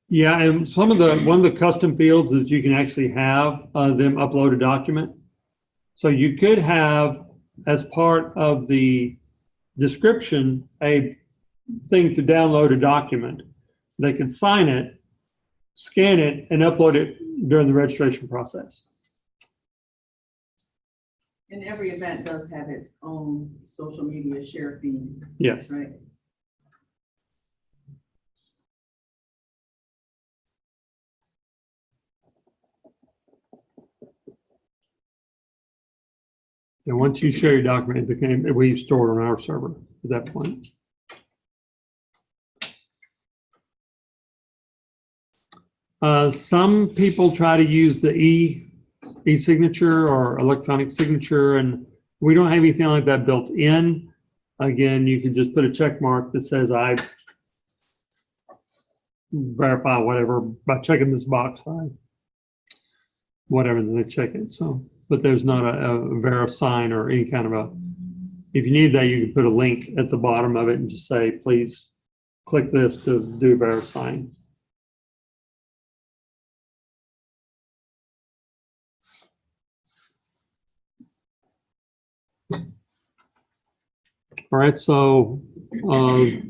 B: yeah, and one of the custom fields is you can actually have them upload a document. So you could have, as part of the description, a thing to download a document. They can sign it, scan it, and upload it during the registration process.
H: And every event does have its own social media share feed,
B: Yes.
H: right?
B: And once you share your document, we store it on our server at that point. Some people try to use the e-signature or electronic signature, and we don't have anything like that built in. Again, you can just put a check mark that says I verify whatever by checking this box, whatever, then they check it. So, but there's not a VeriSign or any kind of if you need that, you can put a link at the bottom of it and just say, please click this to do VeriSign. All right, so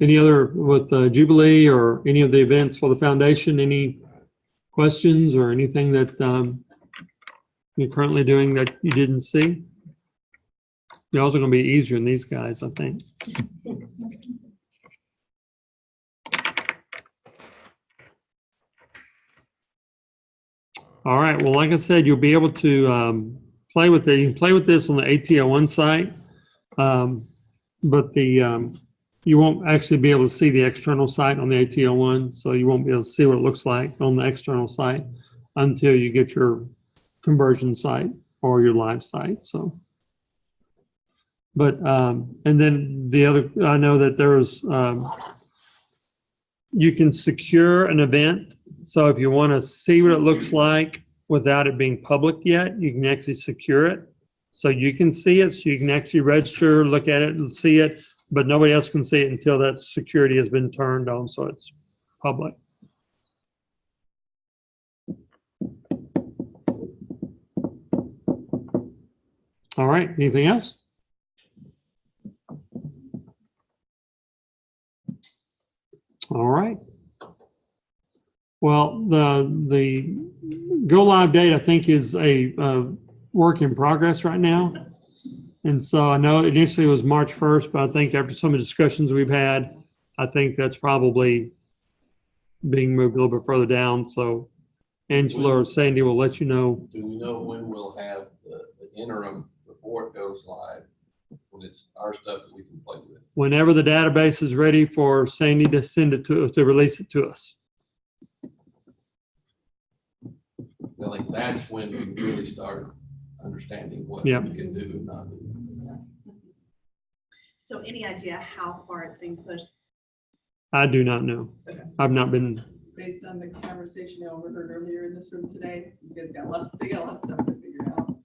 B: any other with Jubilee or any of the events for the foundation, any questions or anything that you're currently doing that you didn't see? Y'all are going to be easier than these guys, I think. All right, well, like I said, you'll be able to play with it. You can play with this on the ATO1 site. But you won't actually be able to see the external site on the ATO1, so you won't be able to see what it looks like on the external site until you get your conversion site or your live site. So, but and then the other, I know that there's you can secure an event. So if you want to see what it looks like without it being public yet, you can actually secure it. So you can see it, so you can actually register, look at it and see it, but nobody else can see it until that security has been turned on, so it's public. All right, anything else? All right. Well, the go live date, I think, is a work in progress right now. And so I know initially it was March 1st, but I think after some of the discussions we've had, I think that's probably being moved a little bit further down. So Angela or Sandy will let you know.
C: Do we know when we'll have the interim before it goes live? When it's our stuff that we can play with?
B: Whenever the database is ready for Sandy to send it to release it to us.
C: I think that's when we really start understanding what
B: Yeah.
C: we can do and not do.
A: So any idea how far it's being pushed?
B: I do not know. I've not been.
H: Based on the conversation you overheard earlier in this room today, you guys got lots of stuff to figure out.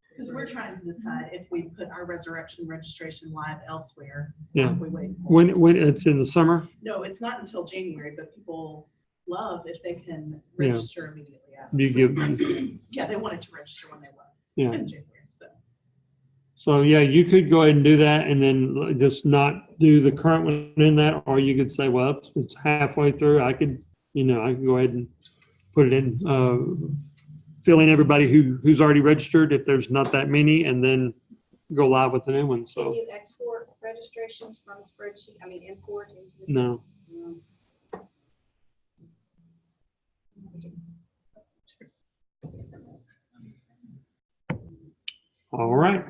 A: Because we're trying to decide if we put our resurrection registration live elsewhere.
B: Yeah.
A: Or if we wait.
B: When it's in the summer?
A: No, it's not until January, but people love if they can
B: Yeah.
A: register immediately after.
B: You give.
A: Yeah, they wanted to register when they left
B: Yeah.
A: in January, so.
B: So yeah, you could go ahead and do that and then just not do the current one in that, or you could say, well, it's halfway through. I could go ahead and put it in fill in everybody who's already registered if there's not that many, and then go live with the new one.
D: Can
B: So
D: you export registrations from a spreadsheet, I mean, import into the system?
B: no.
D: No. Just-
B: All right.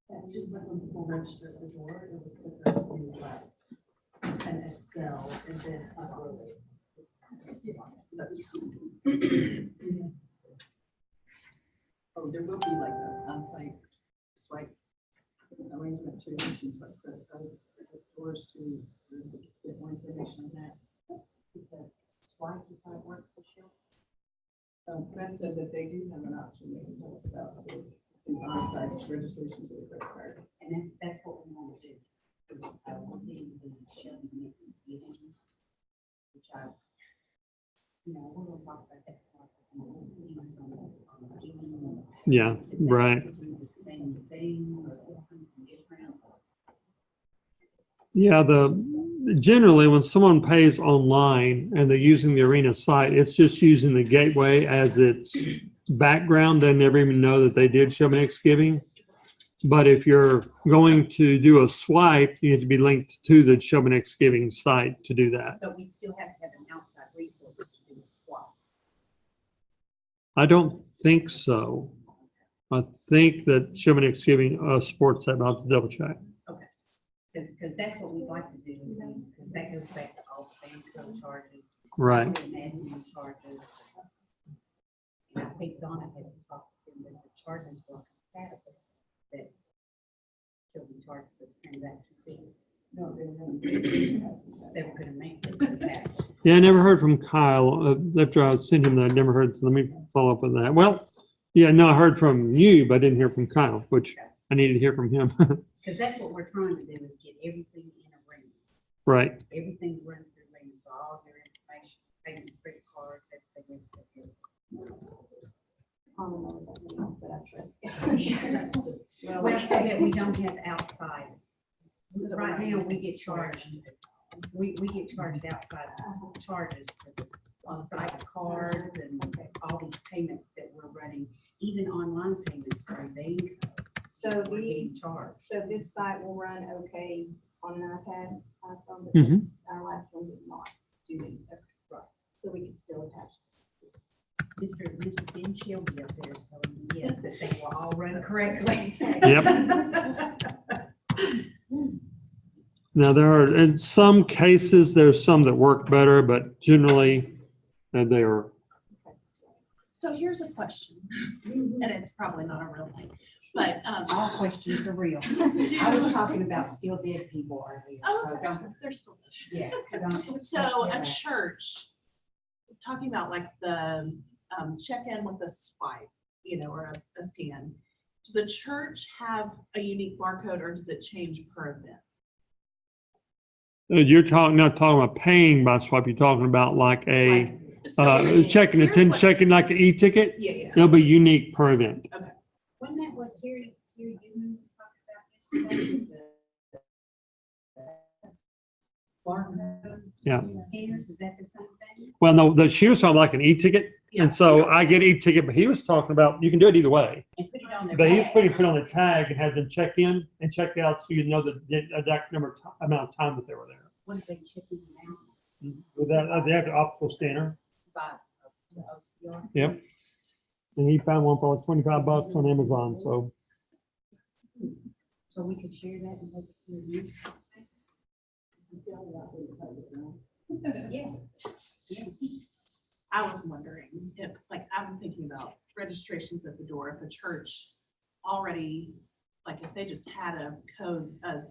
A: That's just when people register the door, it was put there in like an Excel and then upload it. That's
H: Oh, there will be like an on-site swipe arrangement too, you can swipe credit cards, doors to get more information on that.
A: It's a swipe, is how it works for sure.
H: Brent said that they do have an option they can tell us about to do on-site registrations with a credit card.
I: And that's what we want to do. We're getting the Shelby mix giving, which I, we're gonna talk about that.
B: Yeah, right.
I: The same thing or something different.
B: Yeah, generally when someone pays online and they're using the arena site, it's just using the gateway as its background. They never even know that they did Shelby Next Giving. But if you're going to do a swipe, you have to be linked to the Shelby Next Giving site to do that.
I: But we still have to have an outside resource to do a swap.
B: I don't think so. I think that Shelby Next Giving supports that, but I'll have to double check.
I: Okay. Because that's what we'd like to do, because that goes back to all the fan sale charges.
B: Right.
I: And admin charges. And I think Donna had talked to them that the charges were compatible, that she'll be charged for the transaction fees.
H: No, they won't.
I: They were gonna make it compatible.
B: Yeah, I never heard from Kyle. After I sent him that, I never heard. So let me follow up with that. Well, yeah, no, I heard from you, but I didn't hear from Kyle, which I needed to hear from him.
I: Because that's what we're trying to do, is get everything in a ring.
B: Right.
I: Everything run through ring, so all their information, payment, credit cards, everything. Well, so that we don't have outside. Right now, we get charged, we get charged outside charges for the on-site cards and all these payments that we're running, even online payments through bank.
D: So
I: We're getting
D: these,
I: charged.
D: so this site will run okay on an iPad, iPhone, but
B: Mhm.
D: our last one did not do it. Okay, right. So we can still attach.
I: Mr. Ben Shelby up there is telling me, yes, that they will all run correctly.
B: Yep. Now, there are, in some cases, there's some that work better, but generally, they are.
G: So here's a question, and it's probably not a real thing, but,
I: All questions are real.
G: do-
I: I was talking about still dead people earlier, so
G: Oh,
I: don't,
G: they're still.
I: yeah. don't-
G: So
I: yeah.
G: a church, talking about like the check-in with a swipe, or a scan. Does a church have a unique barcode or does it change per event?
B: You're not talking about paying by swipe, you're talking about like a checking,
G: Here's what-
B: checking like an e-ticket.
G: Yeah, yeah.
B: It'll be unique per event.
I: Wasn't that what Terry Goodman was talking about yesterday? Barcode
B: Yeah.
I: scanners, is that the same thing?
B: Well, no, she was talking like an e-ticket.
G: Yeah.
B: And so I get e-ticket, but he was talking about, you can do it either way.
I: And put it on their
B: But he's
I: bag.
B: put on the tag and have them check in and check out so you know the exact amount of time that they were there.
I: What if they check in now
B: With that, they have the optical scanner.
I: by the OCR?
B: Yep. And he found one for like $25 on Amazon, so.
I: So we could share that and make it to you? Yeah.
G: I was wondering if, like, I'm thinking about registrations at the door, if a church already, like, if they just had a code, a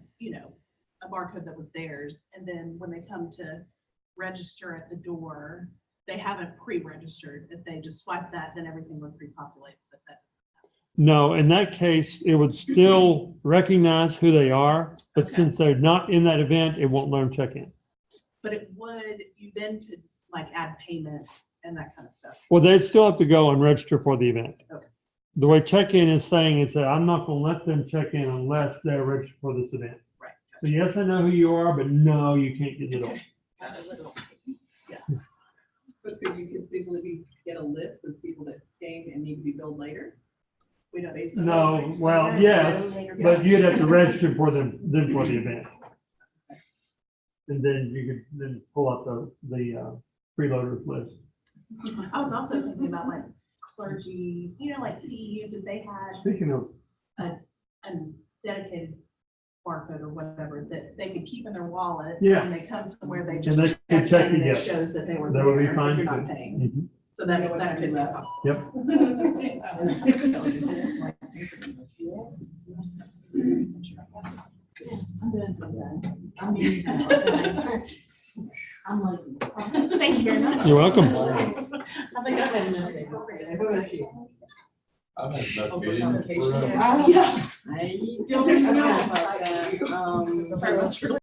G: barcode that was theirs, and then when they come to register at the door, they haven't pre-registered, if they just swipe that, then everything would pre-populate, but that.
B: No, in that case, it would still recognize who they are, but
G: Okay.
B: since they're not in that event, it won't let them check in.
G: But it would, you then could like add payment and that kind of stuff.
B: Well, they'd still have to go and register for the event.
G: Okay.
B: The way check-in is saying is that I'm not gonna let them check in unless they're registered for this event.
G: Right.
B: So yes, I know who you are, but no, you can't get the door.
D: Got a little.
H: But could you conceivably get a list of people that came and need to be billed later? We know based on.
B: No, well, yes, but you'd have to register for them for the event. And then you could then pull up the freeloaders list.
J: I was also thinking about like clergy, like CEUs, if they had
B: Speaking of,
J: a dedicated barcode or whatever that they could keep in their wallet.
B: Yeah.
J: When they come somewhere, they
B: and
J: just
B: they can check
J: and
B: it,
J: it
B: yes,
J: shows that they were
B: that would be
J: there, if
B: fine
J: you're
B: too.
J: not paying.
B: Mhm.
J: So that could be possible.
B: Yep.
J: I'm like, thank you very much.
B: You're welcome.
J: I think I've had enough.
C: I've had enough
H: Oh, for
C: meetings.
H: publication.
J: Oh, yeah.
H: I don't know about that. Sorry, what's your